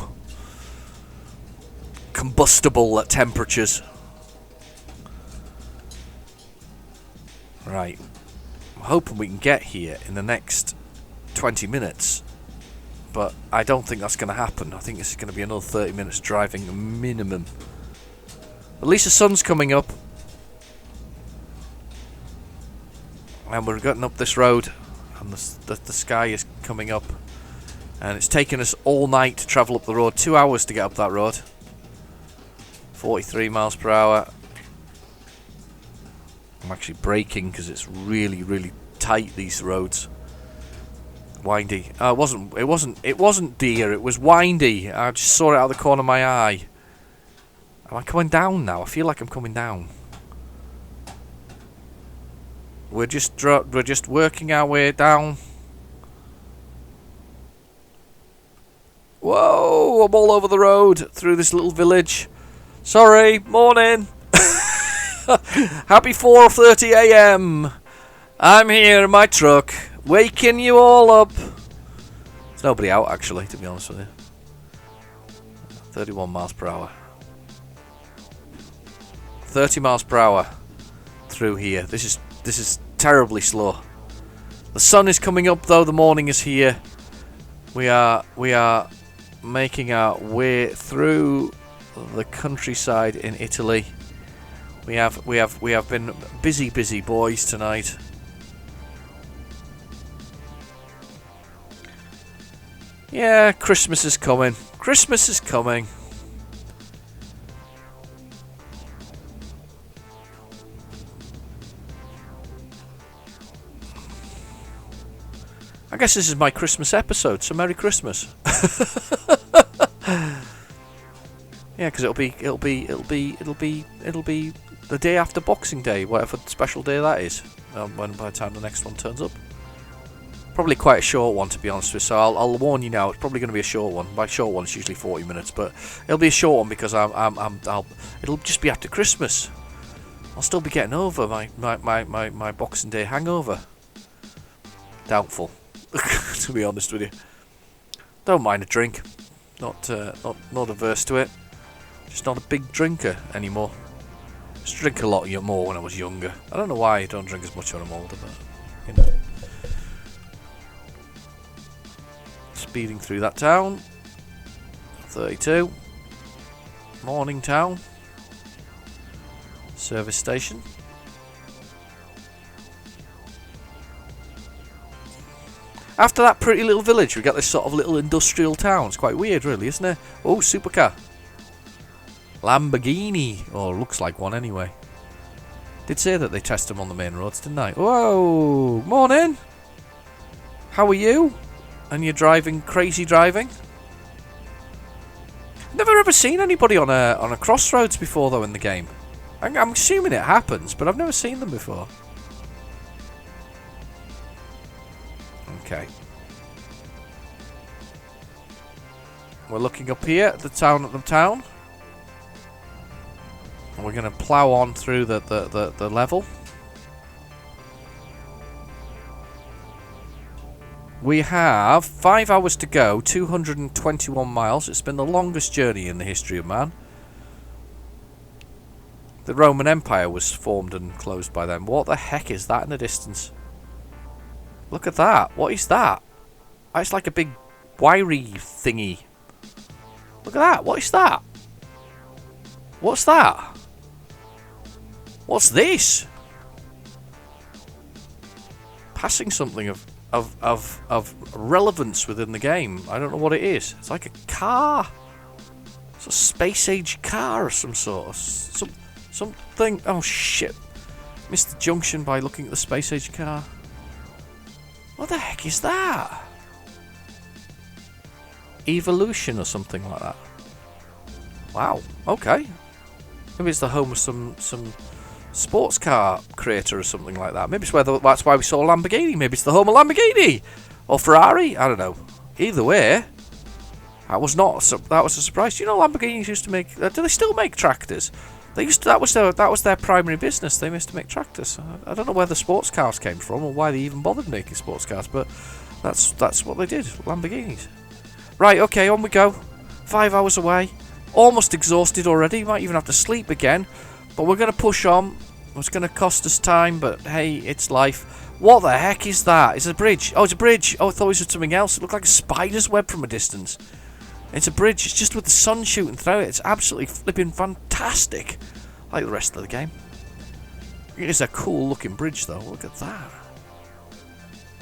Combustible at temperatures. Right. I'm hoping we can get here in the next 20 minutes. But I don't think that's going to happen. I think this is going to be another 30 minutes driving minimum. At least the sun's coming up. And we're getting up this road. And the sky is coming up. And it's taken us all night to travel up the road. 2 hours to get up that road. 43 miles per hour. I'm actually braking because it's really, really tight, these roads. Windy. Oh, it wasn't deer, it was windy. I just saw it out of the corner of my eye. Am I coming down now? I feel like I'm coming down. We're just working our way down. Whoa, I'm all over the road through this little village. Sorry, morning. Happy 4:30 AM. I'm here in my truck, waking you all up. There's nobody out actually, to be honest with you. 31 miles per hour. 30 miles per hour through here. This is terribly slow. The sun is coming up though, the morning is here. We are making our way through the countryside in Italy. We have been busy boys tonight. Yeah, Christmas is coming. Christmas is coming. I guess this is my Christmas episode, so Merry Christmas. Yeah, because it'll be the day after Boxing Day, whatever special day that is. When by the time the next one turns up, probably quite a short one to be honest with you. So I'll warn you now. It's probably going to be a short one. By short one, it's usually 40 minutes, but it'll be a short one because it'll just be after Christmas. I'll still be getting over my Boxing Day hangover. Doubtful, to be honest with you. Don't mind a drink. Not averse to it. Just not a big drinker anymore. Just drink a lot more when I was younger. I don't know why I don't drink as much when I'm older, but you know. Speeding through that town. 32. Morning town. Service station. After that pretty little village, we got this sort of little industrial town. It's quite weird, really, isn't it? Oh, supercar. Lamborghini. Oh, looks like one anyway. Did say that they test them on the main roads, didn't I? Whoa, morning. How are you? And you're driving, crazy driving? Never ever seen anybody on a crossroads before, though, in the game. I'm assuming it happens, but I've never seen them before. Okay. We're looking up here at the town. And we're going to plough on through the level. We have 5 hours to go, 221 miles. It's been the longest journey in the history of man. The Roman Empire was formed and closed by them. What the heck is that in the distance? Look at that. What is that? It's like a big wiry thingy. Look at that. What is that? What's that? What's this? Passing something of relevance within the game. I don't know what it is. It's like a car. It's a space age car of some sort. Something. Oh shit. Missed the junction by looking at the space age car. What the heck is that? Evolution or something like that. Wow. Okay. Maybe it's the home of some sports car creator or something like that. Maybe it's that's why we saw Lamborghini. Maybe it's the home of Lamborghini or Ferrari. I don't know. Either way, that was a surprise. Do you know Lamborghinis used to make? Do they still make tractors? They used to, that was their primary business. They used to make tractors. I don't know where the sports cars came from or why they even bothered making sports cars, but that's what they did. Lamborghinis. Right, okay, on we go. 5 hours away. Almost exhausted already. Might even have to sleep again. But we're going to push on. It's going to cost us time, but hey, it's life. What the heck is that? It's a bridge. Oh, it's a bridge. Oh, I thought it was something else. It looked like a spider's web from a distance. It's a bridge. It's just with the sun shooting through it. It's absolutely flipping fantastic. Like the rest of the game. It is a cool looking bridge though. Look at that.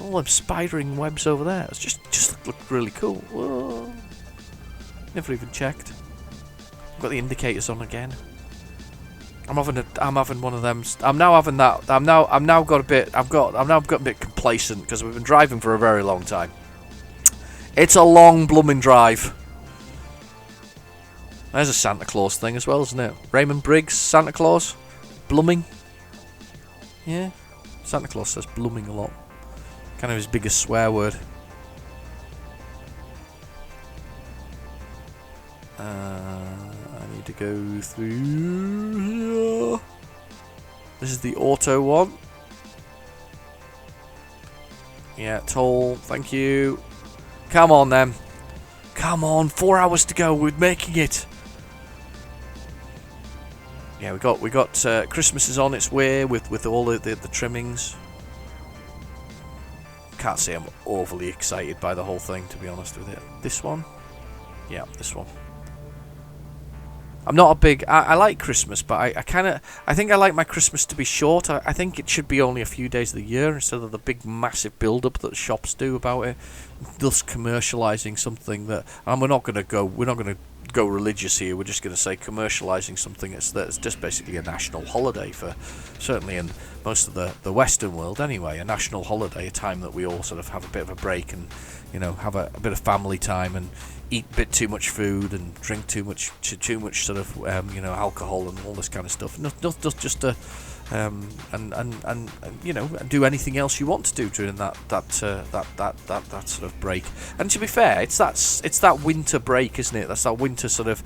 All them spidering webs over there. It's just looked really cool. Whoa. Never even checked. I've got the indicators on again. I'm having one of them. I'm now having that. I'm now got a bit complacent because we've been driving for a very long time. It's a long blooming drive. There's a Santa Claus thing as well, isn't it? Raymond Briggs, Santa Claus, blooming. Yeah, Santa Claus says blooming a lot. Kind of his biggest swear word. I need to go through here. This is the auto one. Yeah, toll. Thank you. Come on then. Come on, 4 hours to go. We're making it. Yeah, we got Christmas is on its way with all the trimmings. Can't say I'm overly excited by the whole thing, to be honest with you. This one? Yeah, this one. I'm not a big... I like Christmas, but I think I like my Christmas to be short. I think it should be only a few days of the year instead of the big massive build-up that shops do about it, thus commercialising something that... And we're not going to go religious here. We're just going to say commercialising something that's just basically a national holiday for... Certainly in most of the Western world anyway, a national holiday, a time that we all sort of have a bit of a break and, have a bit of family time and eat a bit too much food and drink too much sort of alcohol and all this kind of stuff. Not just to and do anything else you want to do during that sort of break. And to be fair, it's that winter break, isn't it? That's that winter sort of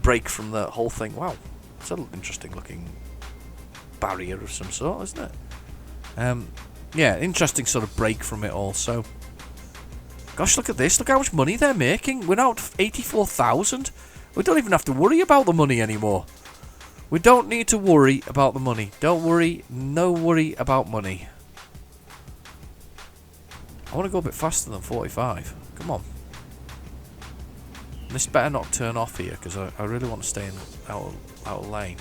break from the whole thing. Wow, it's an interesting looking barrier of some sort, isn't it? Yeah, interesting sort of break from it all. So. Gosh, look at this. Look how much money they're making. We're now at 84,000. We don't even have to worry about the money anymore. We don't need to worry about the money. Don't worry. No worry about money. I want to go a bit faster than 45. Come on. This better not turn off here because I really want to stay out of lane.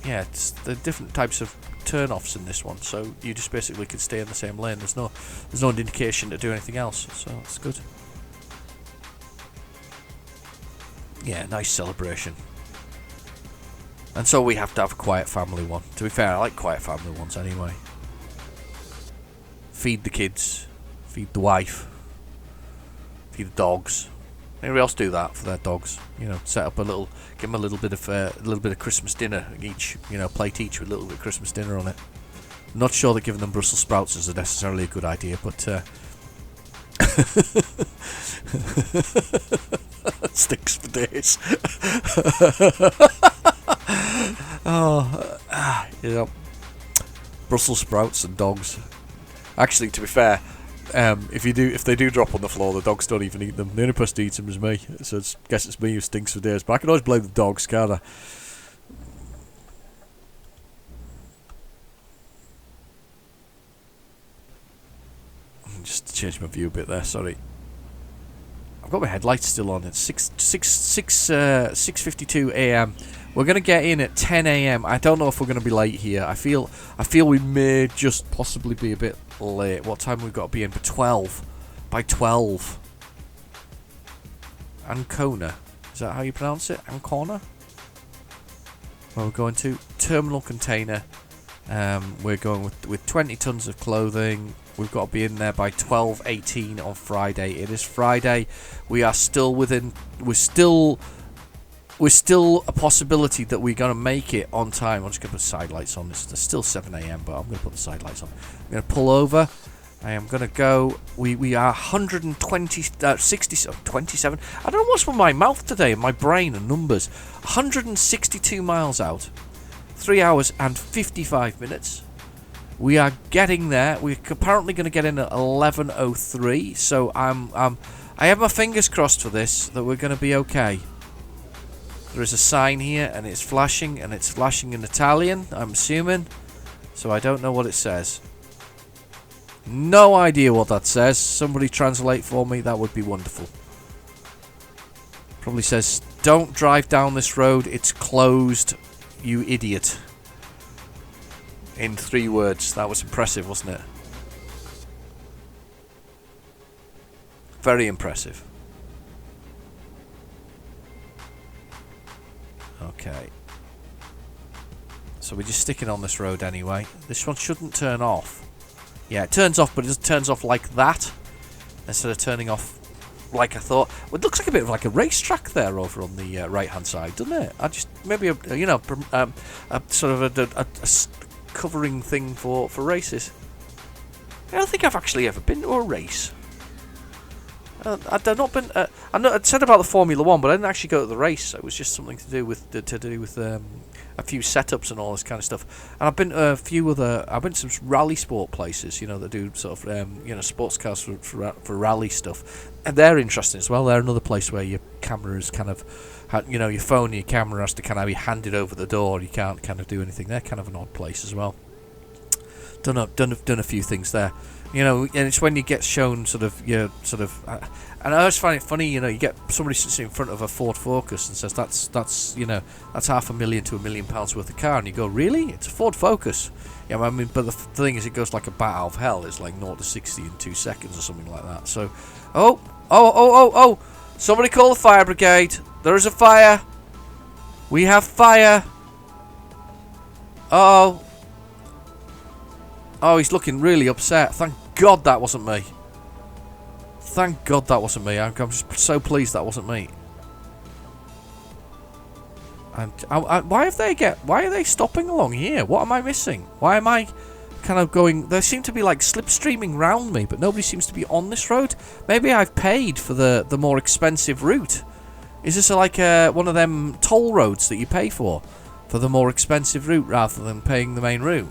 Yeah, it's the different types of turn-offs in this one, so you just basically can stay in the same lane. There's no indication to do anything else, so it's good. Yeah, nice celebration. And so we have to have a quiet family one. To be fair, I like quiet family ones anyway. Feed the kids, feed the wife, feed the dogs. Anybody else do that for their dogs? Set up give them a little bit of Christmas dinner each. Plate each with a little bit of Christmas dinner on it. I'm not sure that giving them Brussels sprouts is necessarily a good idea, but sticks for days. Brussels sprouts and dogs. Actually, to be fair. If they do drop on the floor, the dogs don't even eat them. The only person who eats them is me, so I guess it's me who stinks for days. But I can always blame the dogs, can't I? Just to change my view a bit there. Sorry, I've got my headlights still on. It's 6:52 a.m. We're gonna get in at 10 a.m. I don't know if we're gonna be late here. I feel we may just possibly be a bit late. What time we've got to be in? By 12. Ancona. Is that how you pronounce it? Ancona? Well, we're going to terminal container. We're going with 20 tons of clothing. We've got to be in there by 12:18 on Friday. It is Friday. We are still within... We're still a possibility that we're going to make it on time. I'm just going to put side lights on. It's still 7 a.m, but I'm going to put the side lights on. I'm going to pull over. I am going to go. We are 120, 27. I don't know what's with my mouth today and my brain and numbers. 162 miles out. 3 hours and 55 minutes. We are getting there. We're apparently going to get in at 11:03. So I have my fingers crossed for this, that we're going to be okay. There is a sign here, and it's flashing in Italian, I'm assuming. So I don't know what it says. No idea what that says. Somebody translate for me, that would be wonderful. Probably says, don't drive down this road, it's closed, you idiot. In 3 words. That was impressive, wasn't it? Very impressive. Okay. So we're just sticking on this road anyway. This one shouldn't turn off. Yeah, it turns off, but it just turns off like that instead of turning off like I thought. Well, it looks like a bit of like a racetrack there over on the right-hand side, doesn't it? I just maybe a sort of a covering thing for races. I don't think I've actually ever been to a race. I've not been. I said about the Formula One, but I didn't actually go to the race. It was just something to do with a few setups and all this kind of stuff. And I've been to a few other. I've been to some rally sport places, that do sort of sports cars for rally stuff, and they're interesting as well. They're another place where your camera is kind of, your phone and your camera has to kind of be handed over the door. You can't kind of do anything. They're kind of an odd place as well. Done a few things there. And it's when you get shown and I always find it funny, you get somebody sits in front of a Ford Focus and says that's £500,000 to £1 million worth of car, and you go, really? It's a Ford Focus? Yeah, I mean, but the thing is, it goes like a bat out of hell. It's like 0 to 60 in 2 seconds or something like that. So, oh! Somebody call the fire brigade. There is a fire. We have fire. Oh, he's looking really upset. Thank God that wasn't me. Thank God that wasn't me. I'm just so pleased that wasn't me. And why are they stopping along here? What am I missing? Why am I kind of going? They seem to be like slipstreaming round me, but nobody seems to be on this road. Maybe I've paid for the more expensive route. Is this like one of them toll roads that you pay for the more expensive route rather than paying the main route?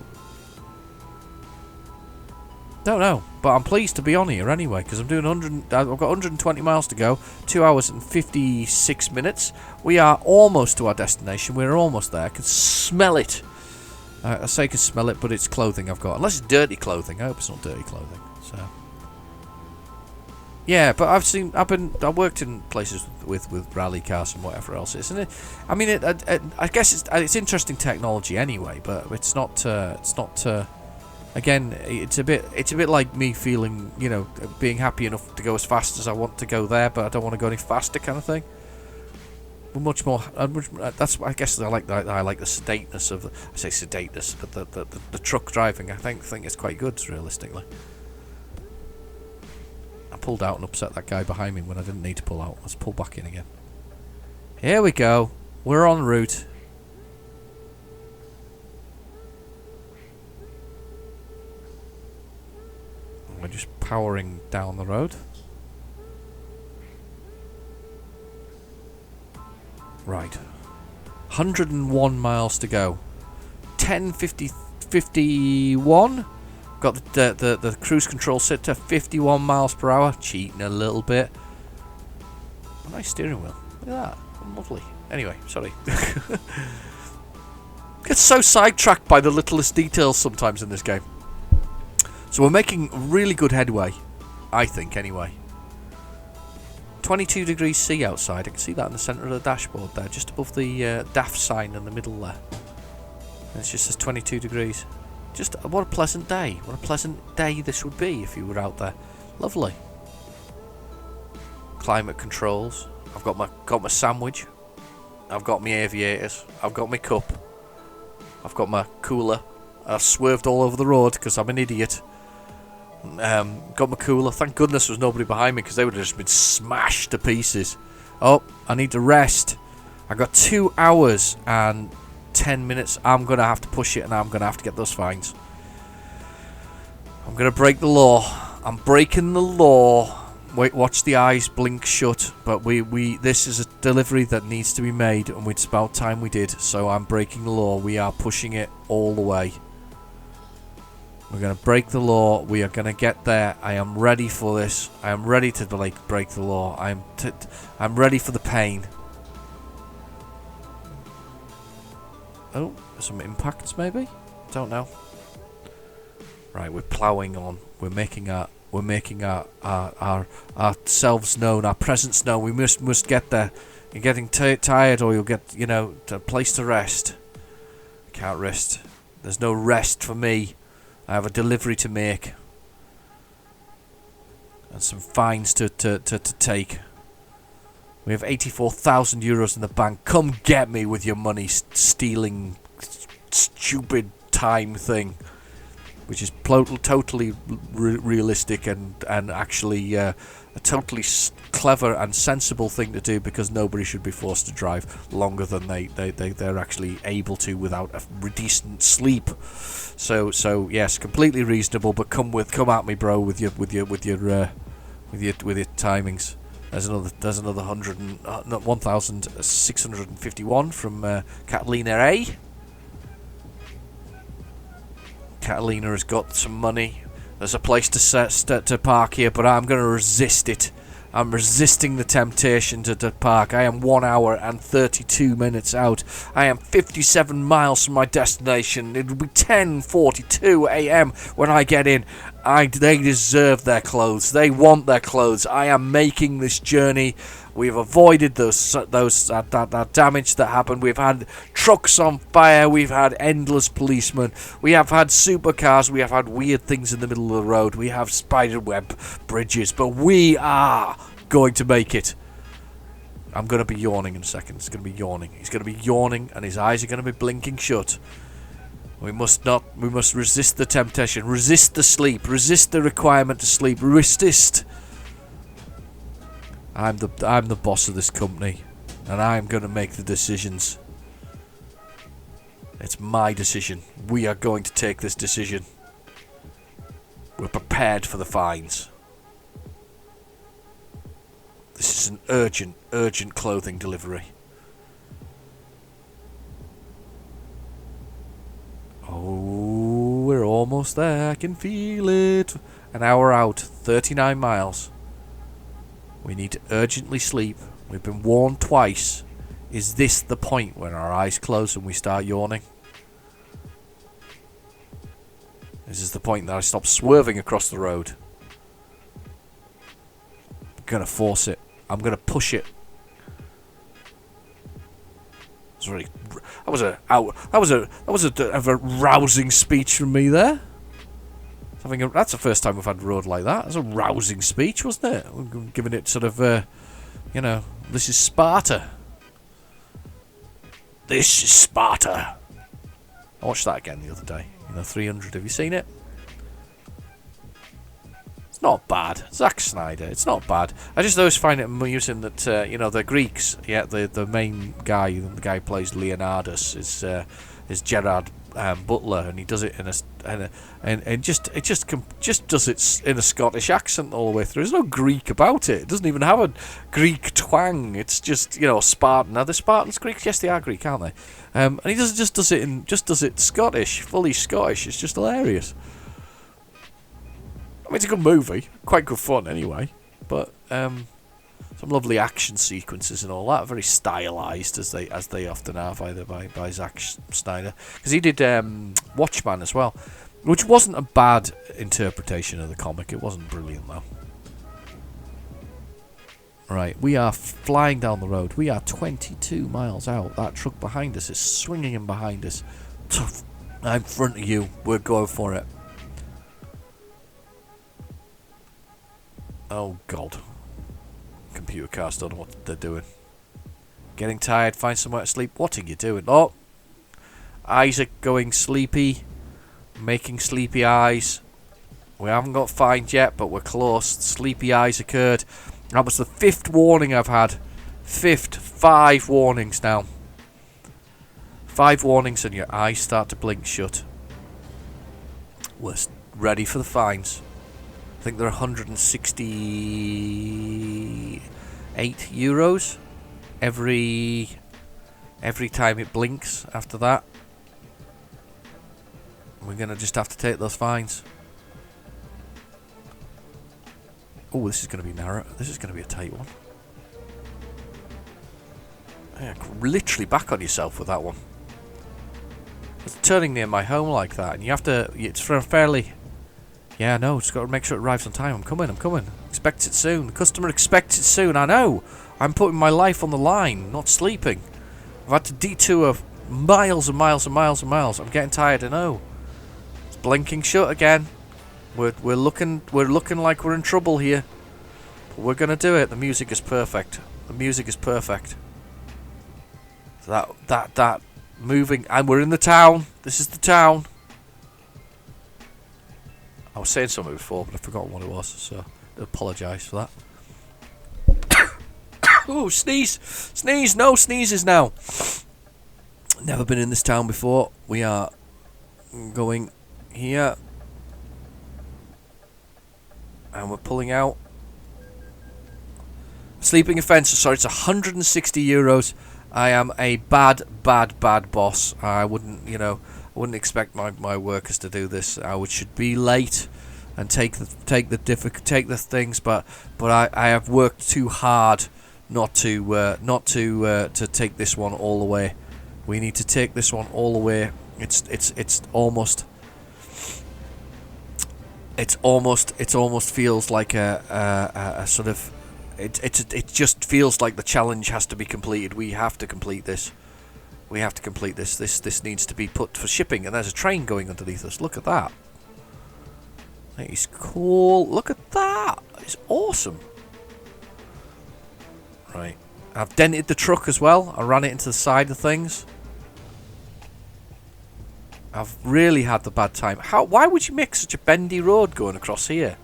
Don't know, but I'm pleased to be on here anyway, because I'm doing I've got 120 miles to go, 2 hours and 56 minutes. We are almost to our destination. We're almost there. I can smell it. I say I can smell it, but it's clothing I've got. Unless it's dirty clothing. I hope it's not dirty clothing. So, yeah, but I worked in places with rally cars and whatever else, isn't it? I mean, I guess it's interesting technology anyway, but it's not. Again, it's a bit like me feeling, being happy enough to go as fast as I want to go there, but I don't want to go any faster, kind of thing. But much more. That's, I guess, I like the sedateness of. I say sedateness, but the truck driving. I think it's quite good, realistically. I pulled out and upset that guy behind me when I didn't need to pull out. Let's pull back in again. Here we go. We're en route. We're just powering down the road. Right. 101 miles to go. 10:51. Got the cruise control set to 51 miles per hour. Cheating a little bit. A nice steering wheel. Look at that. Lovely. Anyway, sorry. Get so sidetracked by the littlest details sometimes in this game. So we're making really good headway, I think, anyway. 22 degrees C outside. I can see that in the centre of the dashboard there, just above the DAF sign in the middle there. And it just says 22 degrees. Just what a pleasant day. What a pleasant day this would be if you were out there. Lovely. Climate controls. I've got my sandwich. I've got my aviators. I've got my cup. I've got my cooler. I've swerved all over the road because I'm an idiot. Got my cooler. Thank goodness there was nobody behind me, because they would have just been smashed to pieces. Oh, I need to rest. I got 2 hours and 10 minutes. I'm going to have to push it, and I'm going to have to get those fines. I'm gonna break the law. I'm breaking the law. Wait, watch the eyes blink shut. But this is a delivery that needs to be made, and it's about time we did. So I'm breaking the law. We are pushing it all the way. We're gonna break the law. We are gonna get there. I am ready for this. I am ready to break the law. I'm ready for the pain. Oh, some impacts maybe? Don't know. Right, we're ploughing on. We're making our ourselves known, our presence known. We must get there. You're getting tired, or you'll get, a place to rest. I can't rest. There's no rest for me. I have a delivery to make. And some fines to take. We have 84,000 euros in the bank. Come get me with your money stealing stupid time thing. Which is totally realistic and actually a totally clever and sensible thing to do, because nobody should be forced to drive longer than they're actually able to without a decent sleep. So yes, completely reasonable. But come at me, bro, with your timings. There's another 1,651 from Catalina A. Catalina has got some money. There's a place to park here, but I'm going to resist it. I'm resisting the temptation to park. I am 1 hour and 32 minutes out. I am 57 miles from my destination. It will be 10:42 a.m. when I get in. They deserve their clothes. They want their clothes. I am making this journey. We've avoided that damage that happened. We've had trucks on fire. We've had endless policemen. We have had supercars. We have had weird things in the middle of the road. We have spiderweb bridges. But we are going to make it. I'm going to be yawning in a second. It's going to be yawning. He's going to be yawning, and his eyes are going to be blinking shut. We must resist the temptation. Resist the sleep. Resist the requirement to sleep. Resist. I'm the boss of this company, and I'm going to make the decisions. It's my decision. We are going to take this decision. We're prepared for the fines. This is an urgent clothing delivery. Oh, we're almost there. I can feel it. An hour out, 39 miles. We need to urgently sleep. We've been warned twice. Is this the point when our eyes close and we start yawning? Is this the point that I stop swerving across the road? I'm gonna force it. I'm gonna push it. That was a rousing speech from me there. That's the first time we've had a road like that. That's a rousing speech, wasn't it? We're giving it sort of, this is Sparta. This is Sparta. I watched that again the other day. 300. Have you seen it? It's not bad. Zack Snyder. It's not bad. I just always find it amusing that, the Greeks, the main guy, the guy who plays Leonidas, is Gerard Butler, and he does it and just does it in a Scottish accent all the way through. There's no Greek about it. It doesn't even have a Greek twang. It's just Spartan. Now the Spartans Greeks, yes, they are Greek, aren't they? And he just does it Scottish, fully Scottish. It's just hilarious. I mean, it's a good movie, quite good fun anyway. But some lovely action sequences and all that, very stylized as they often are by Zack Snyder, because he did Watchmen as well, which wasn't a bad interpretation of the comic. It wasn't brilliant though. Right, we are flying down the road. We are 22 miles out. That truck behind us is swinging in behind us. I'm in front of you. We're going for it. Oh God. Computer cars don't know what they're doing. Getting tired, find somewhere to sleep. What are you doing? Oh, eyes are going sleepy, making sleepy eyes. We haven't got fined yet, but we're close. Sleepy eyes occurred. That was the 5th warning I've had. 5 warnings now. 5 warnings and your eyes start to blink shut. We're ready for the fines. I think they're 168 euros every time it blinks after that. We're going to just have to take those fines. Oh, this is going to be narrow. This is going to be a tight one. Yeah, literally back on yourself with that one. It's turning near my home like that, and you have to... It's for a fairly... Yeah, no, just got to make sure it arrives on time. I'm coming. Expect it soon. The customer expects it soon, I know. I'm putting my life on the line, not sleeping. I've had to detour miles and miles and miles and miles. I'm getting tired, I know. It's blinking shut again. We're looking like we're in trouble here. But we're gonna do it. The music is perfect. The music is perfect. That moving, and we're in the town. This is the town. I was saying something before, but I forgot what it was, so I apologise for that. Oh, sneeze! Sneeze! No sneezes now! Never been in this town before. We are going here. And we're pulling out. Sleeping offence, sorry, it's 160 euros. I am a bad boss. I wouldn't, I wouldn't expect my workers to do this. I should be late and take the things, but I have worked too hard not to take this one all the way. We need to take this one all the way. It almost feels like a sort of it just feels like the challenge has to be completed. We have to complete this. This needs to be put for shipping, and there's a train going underneath us. Look at that. That is cool. Look at that. It's awesome. Right. I've dented the truck as well. I ran it into the side of things. I've really had the bad time. Why would you make such a bendy road going across here?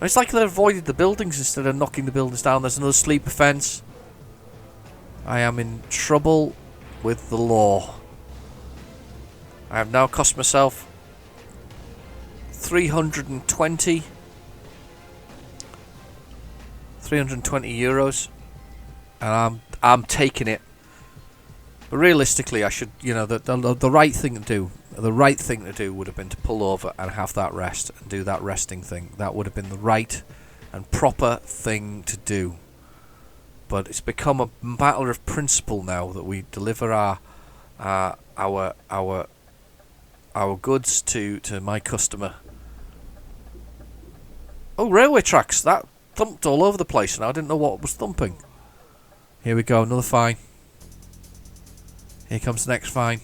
It's like they avoided the buildings instead of knocking the buildings down. There's another sleeper fence. I am in trouble with the law. I have now cost myself 320 euros, and I'm taking it. But realistically, I should, the right thing to do. The right thing to do would have been to pull over and have that rest and do that resting thing. That would have been the right and proper thing to do. But it's become a matter of principle now that we deliver our goods to my customer. Oh, railway tracks! That thumped all over the place, and I didn't know what was thumping. Here we go, another fine. Here comes the next fine.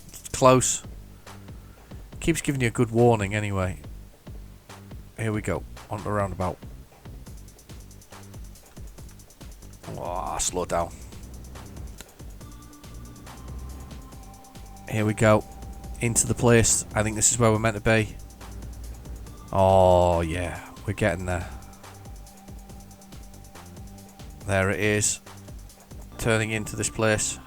It's close. Keeps giving you a good warning anyway. Here we go. On the roundabout. Oh, slow down. Here we go. Into the place. I think this is where we're meant to be. Oh, yeah. We're getting there. There it is. Turning into this place.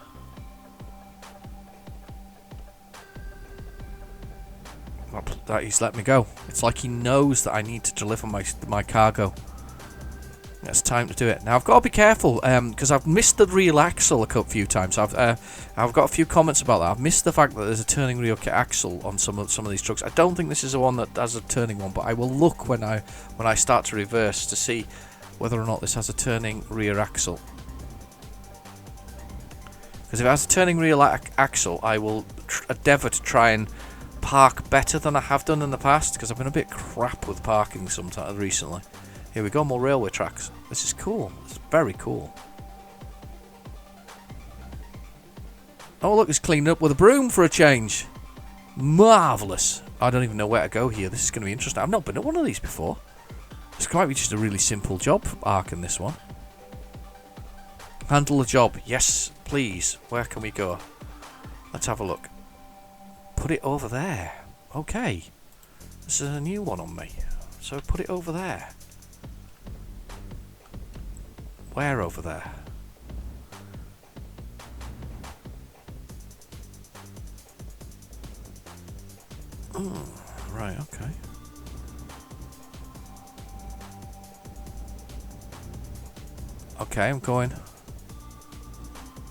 That he's let me go. It's like he knows that I need to deliver my cargo. It's time to do it. Now I've got to be careful because I've missed the rear axle a few times. I've got a few comments about that. I've missed the fact that there's a turning rear axle on some of these trucks. I don't think this is the one that has a turning one, but I will look when I start to reverse to see whether or not this has a turning rear axle. Because if it has a turning rear axle, I will endeavour to try and park better than I have done in the past, because I've been a bit crap with parking sometimes recently. Here we go, more railway tracks. This is cool. It's very cool. Oh look, it's cleaned up with a broom for a change. Marvellous. I don't even know where to go here. This is going to be interesting. I've not been at one of these before. This might be just a really simple job for arcing this one. Handle the job. Yes, please. Where can we go? Let's have a look. Put it over there. Okay. This is a new one on me. So put it over there. Where over there? Right, okay. Okay, I'm going. I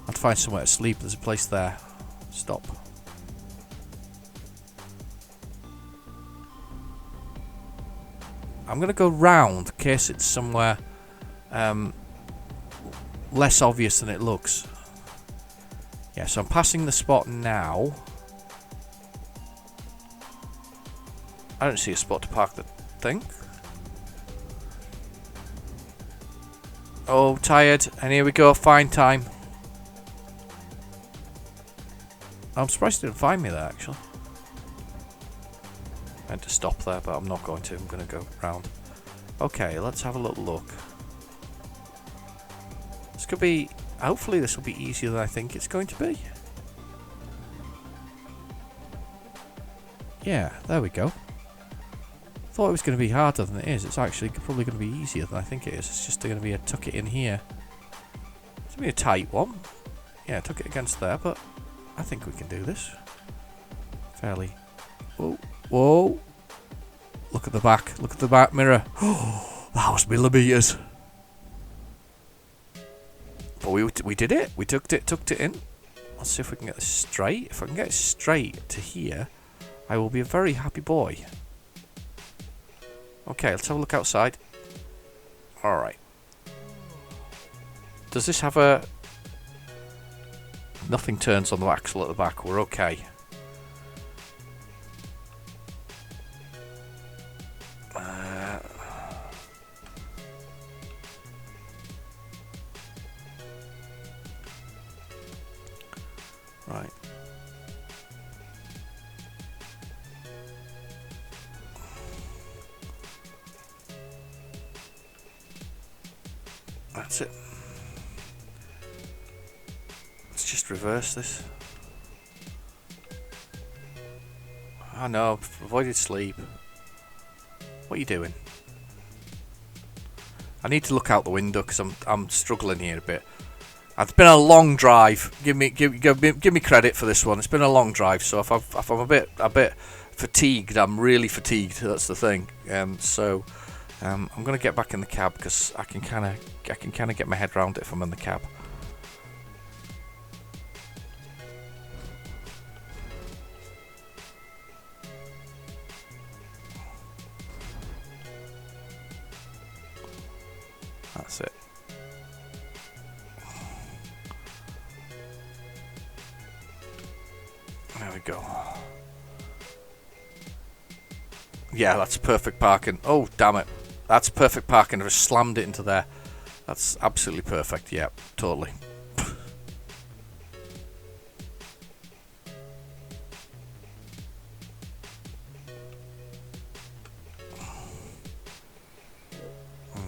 have to find somewhere to sleep. There's a place there. Stop. I'm going to go round in case it's somewhere less obvious than it looks. Yeah, so I'm passing the spot now. I don't see a spot to park the thing. Oh, tired. And here we go. Find time. I'm surprised it didn't find me there, actually. I meant to stop there, but I'm not going to. I'm going to go round. Okay, let's have a little look. This could be... Hopefully this will be easier than I think it's going to be. Yeah, there we go. Thought it was going to be harder than it is. It's actually probably going to be easier than I think it is. It's just going to be a tuck it in here. It's going to be a tight one. Yeah, tuck it against there, but I think we can do this. Fairly. Whoa. Whoa. Look at the back. Look at the back mirror. Oh, that was millimeters. But we did it. We tucked it in. Let's see if we can get this straight. If I can get it straight to here, I will be a very happy boy. Okay, let's have a look outside. Alright. Does this have a... Nothing turns on the axle at the back. We're okay. Right. That's it. Let's just reverse this. Oh no, avoided sleep. What are you doing? I need to look out the window because I'm struggling here a bit. It's been a long drive. Give me credit for this one. It's been a long drive, so if I'm a bit fatigued, I'm really fatigued. That's the thing. So I'm gonna get back in the cab because I can kind of get my head around it if I'm in the cab. That's it. There we go. Yeah, that's perfect parking. Oh, damn it. That's perfect parking. I just slammed it into there. That's absolutely perfect. Yeah, totally.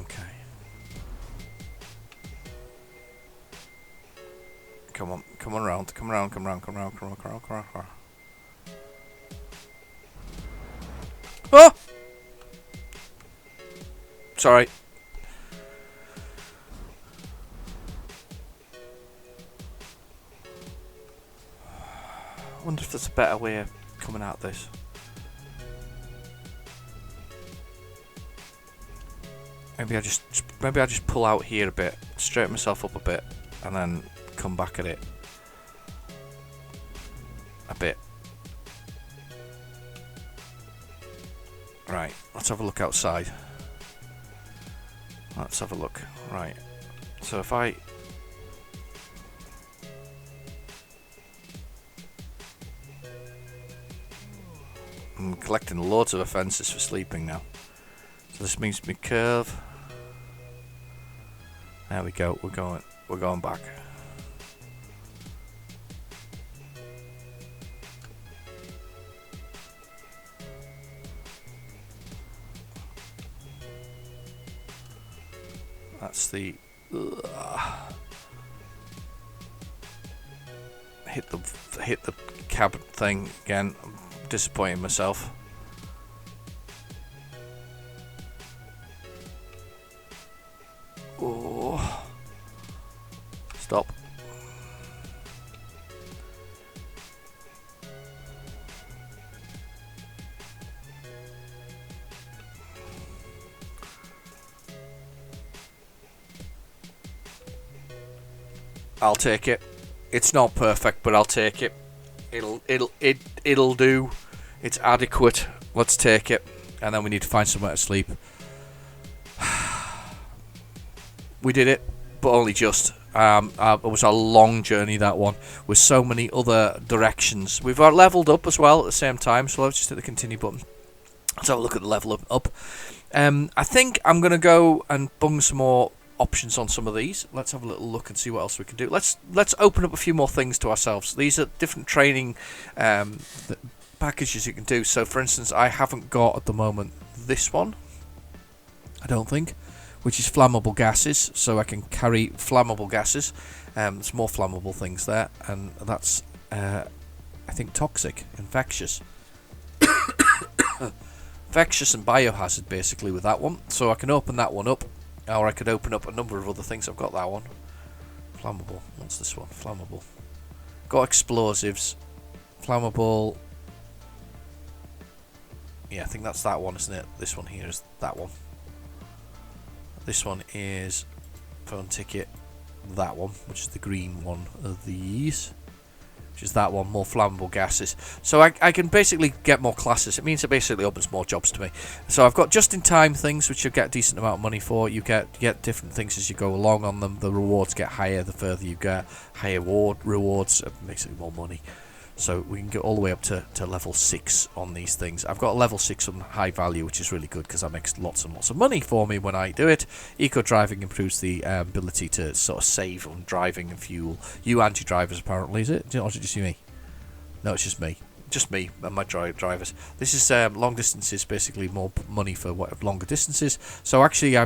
Okay. Come on around. Come around. Oh! Sorry. I wonder if there's a better way of coming out of this. Maybe I just pull out here a bit, straighten myself up a bit, and then come back at it a bit. Right, let's have a look outside. Let's have a look. Right, so if I'm collecting loads of offences for sleeping now. So this means me curve. There we go. We're going back. That's the hit the cab thing again. I'm disappointing myself. Oh, stop. I'll take it. It's not perfect, but I'll take it. It'll do. It's adequate. Let's take it. And then we need to find somewhere to sleep. We did it, but only just. It was a long journey, that one, with so many other directions. We've leveled up as well at the same time, so let's just hit the continue button. Let's have a look at the level up. I think I'm going to go and bung some more options on some of these. Let's have a little look and see what else we can do. Let's open up a few more things to ourselves. These are different training packages you can do. So, for instance, I haven't got at the moment this one, I don't think, which is flammable gases, so I can carry flammable gases. There's more flammable things there, and that's, I think, toxic, infectious. Infectious and biohazard, basically, with that one. So I can open that one up, or I could open up a number of other things. I've got that one. Flammable. What's this one? Flammable. Got explosives. Flammable. Yeah, I think that's that one, isn't it? This one here is that one. This one is phone ticket. That one, which is the green one of these, which is that one. More flammable gases. So I can basically get more classes. It means it basically opens more jobs to me. So I've got just-in-time things, which you get a decent amount of money for. You get different things as you go along on them. The rewards get higher the further you get. Higher rewards, basically more money. So we can get all the way up to level 6 on these things. I've got level 6 on high value, which is really good because that makes lots and lots of money for me when I do it. Eco driving improves the ability to sort of save on driving and fuel. You anti-drivers, apparently, is it? Or is it just me? No, it's just me. Just me and my drivers. This is long distances, basically more money for longer distances. So actually, I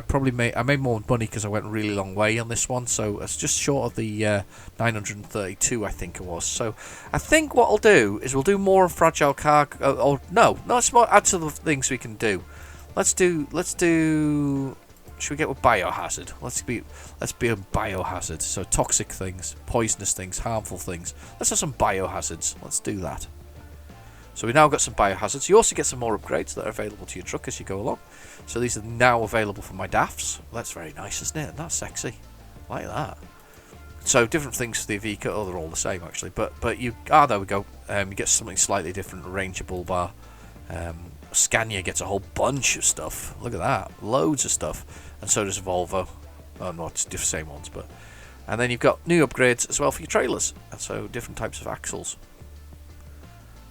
made more money because I went a really long way on this one. So it's just short of the 932, I think it was. So I think what I'll do is we'll do more of fragile cargo. No, it's more add to the things we can do. Let's do. Should we get with biohazard? Let's be a biohazard. So toxic things, poisonous things, harmful things. Let's have some biohazards. Let's do that. So we now got some biohazards. You also get some more upgrades that are available to your truck as you go along. So these are now available for my DAFs. Well, that's very nice, isn't it? That's sexy. Like that. So different things for the Iveco. Oh, they're all the same actually. But you there we go. You get something slightly different. Ranger bull bar. Scania gets a whole bunch of stuff. Look at that. Loads of stuff. And so does Volvo. Oh no, it's the same ones, but. And then you've got new upgrades as well for your trailers. And so different types of axles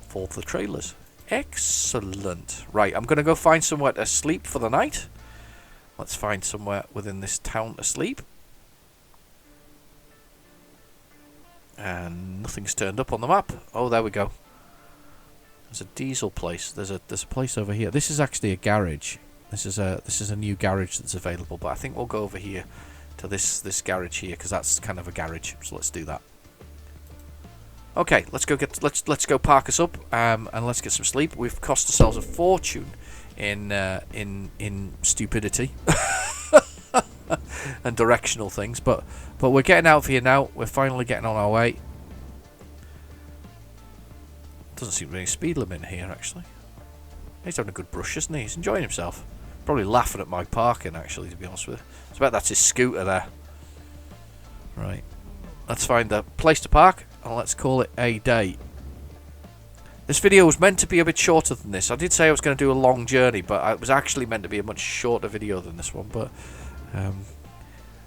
for the trailers. Excellent. Right, I'm going to go find somewhere to sleep for the night. Let's find somewhere within this town to sleep. And nothing's turned up on the map. Oh, there we go. There's a diesel place. There's a place over here. This is actually a garage. This is a new garage that's available, but I think we'll go over here to this garage here because that's kind of a garage. So let's do that. Okay, let's go park us up and let's get some sleep. We've cost ourselves a fortune in stupidity and directional things, but we're getting out of here now. We're finally getting on our way. Doesn't seem to be any speed limit here actually. He's having a good brush, isn't he? He's enjoying himself. Probably laughing at my parking actually, to be honest with you. I bet that's his scooter there. Right. Let's find a place to park. And let's call it a day. This video was meant to be a bit shorter than this. I did say I was going to do a long journey, but it was actually meant to be a much shorter video than this one. But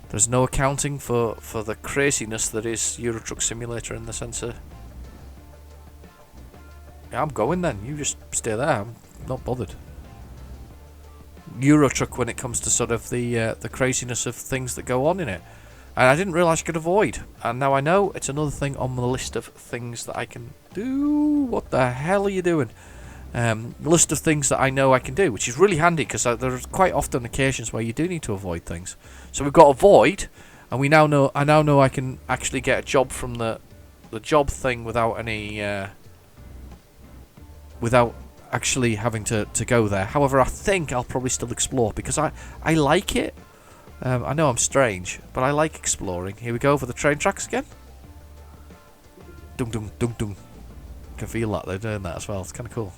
there's no accounting for the craziness that is Euro Truck Simulator in the sense of... Yeah, I'm going then. You just stay there. I'm not bothered. Euro Truck when it comes to sort of the craziness of things that go on in it. And I didn't realise I could avoid. And now I know it's another thing on the list of things that I can do. What the hell are you doing? List of things that I know I can do, which is really handy because there's quite often occasions where you do need to avoid things. So we've got avoid, and I now know I can actually get a job from the job thing without any without actually having to go there. However, I think I'll probably still explore because I like it. I know I'm strange, but I like exploring. Here we go for the train tracks again. Dung dung dung dung. I can feel that they're doing that as well. It's kind of cool.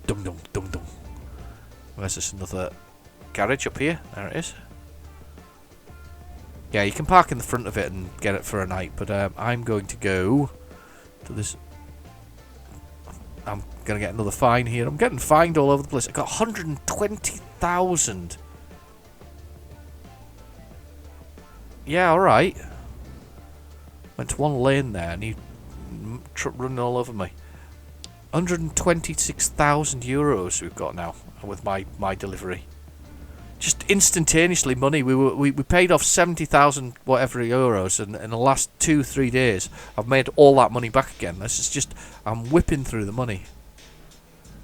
Dung dung dung dung. Where's this another garage up here? There it is. Yeah, you can park in the front of it and get it for a night, but I'm going to go to this. I'm going to get another fine here. I'm getting fined all over the place. I got 120,000. Yeah, alright. Went to one lane there and he truck running all over me. 126,000 euros we've got now with my delivery. Just instantaneously money. We paid off 70,000 whatever euros, and in the last 2-3 days I've made all that money back again. This is just, I'm whipping through the money.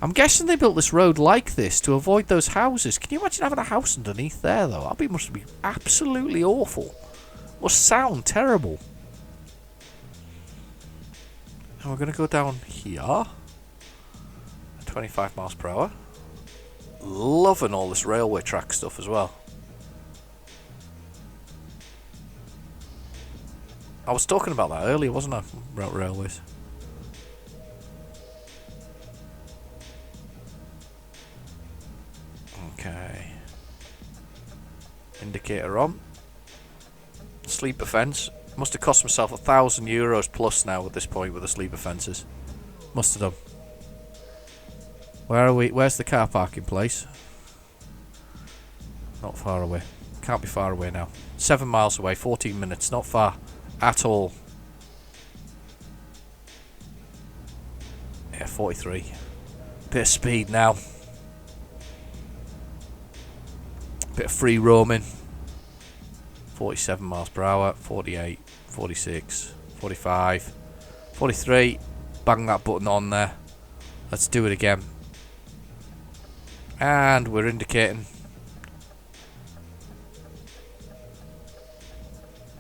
I'm guessing they built this road like this to avoid those houses. Can you imagine having a house underneath there though? That must be absolutely awful. Must sound terrible. And we're going to go down here. 25 miles per hour. Loving all this railway track stuff as well. I was talking about that earlier, wasn't I? About railways. Okay. Indicator on. Sleeper fence. Must have cost myself €1,000 plus now at this point with the sleeper fences. Must have done. Where are we? Where's the car parking place? Not far away. Can't be far away now. 7 miles away, 14 minutes. Not far at all. Yeah, 43. Bit of speed now. Bit of free roaming. 47 miles per hour. 48, 46, 45, 43. Bang that button on there. Let's do it again. And we're indicating.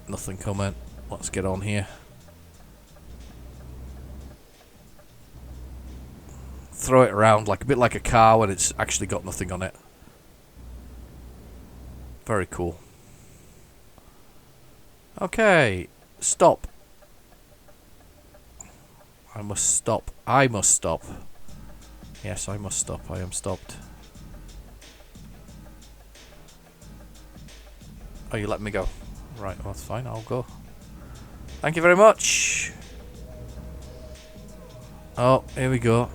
Nothing coming. Let's get on here. Throw it around like a bit like a car when it's actually got nothing on it. Very cool. Okay, stop. I must stop. I must stop. Yes, I must stop. I am stopped. Oh, you let me go. Right, well, that's fine. I'll go. Thank you very much. Oh, here we go.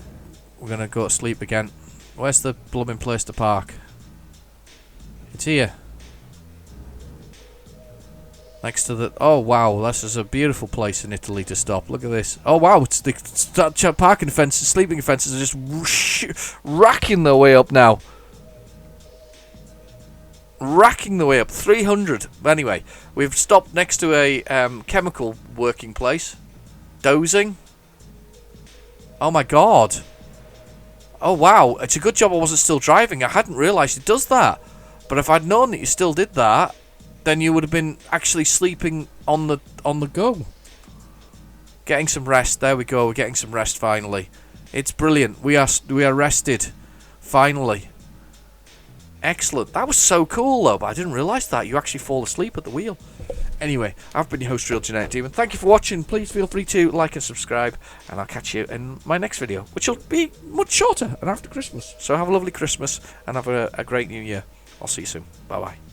We're going to go to sleep again. Where's the blooming place to park? It's here. Next to the... Oh, wow. This is a beautiful place in Italy to stop. Look at this. Oh, wow. It's the parking fences, sleeping fences are just racking their way up now. Racking the way up. 300. Anyway, we've stopped next to a chemical working place. Dozing. Oh, my God. Oh, wow. It's a good job I wasn't still driving. I hadn't realised it does that. But if I'd known that you still did that, then you would have been actually sleeping on the go. Getting some rest. There we go. We're getting some rest finally. It's brilliant. We are rested. Finally. Excellent. That was so cool though, but I didn't realise that. You actually fall asleep at the wheel. Anyway, I've been your host, Real Genetic Demon. Thank you for watching. Please feel free to like and subscribe, and I'll catch you in my next video, which will be much shorter and after Christmas. So have a lovely Christmas and have a great New Year. I'll see you soon. Bye bye.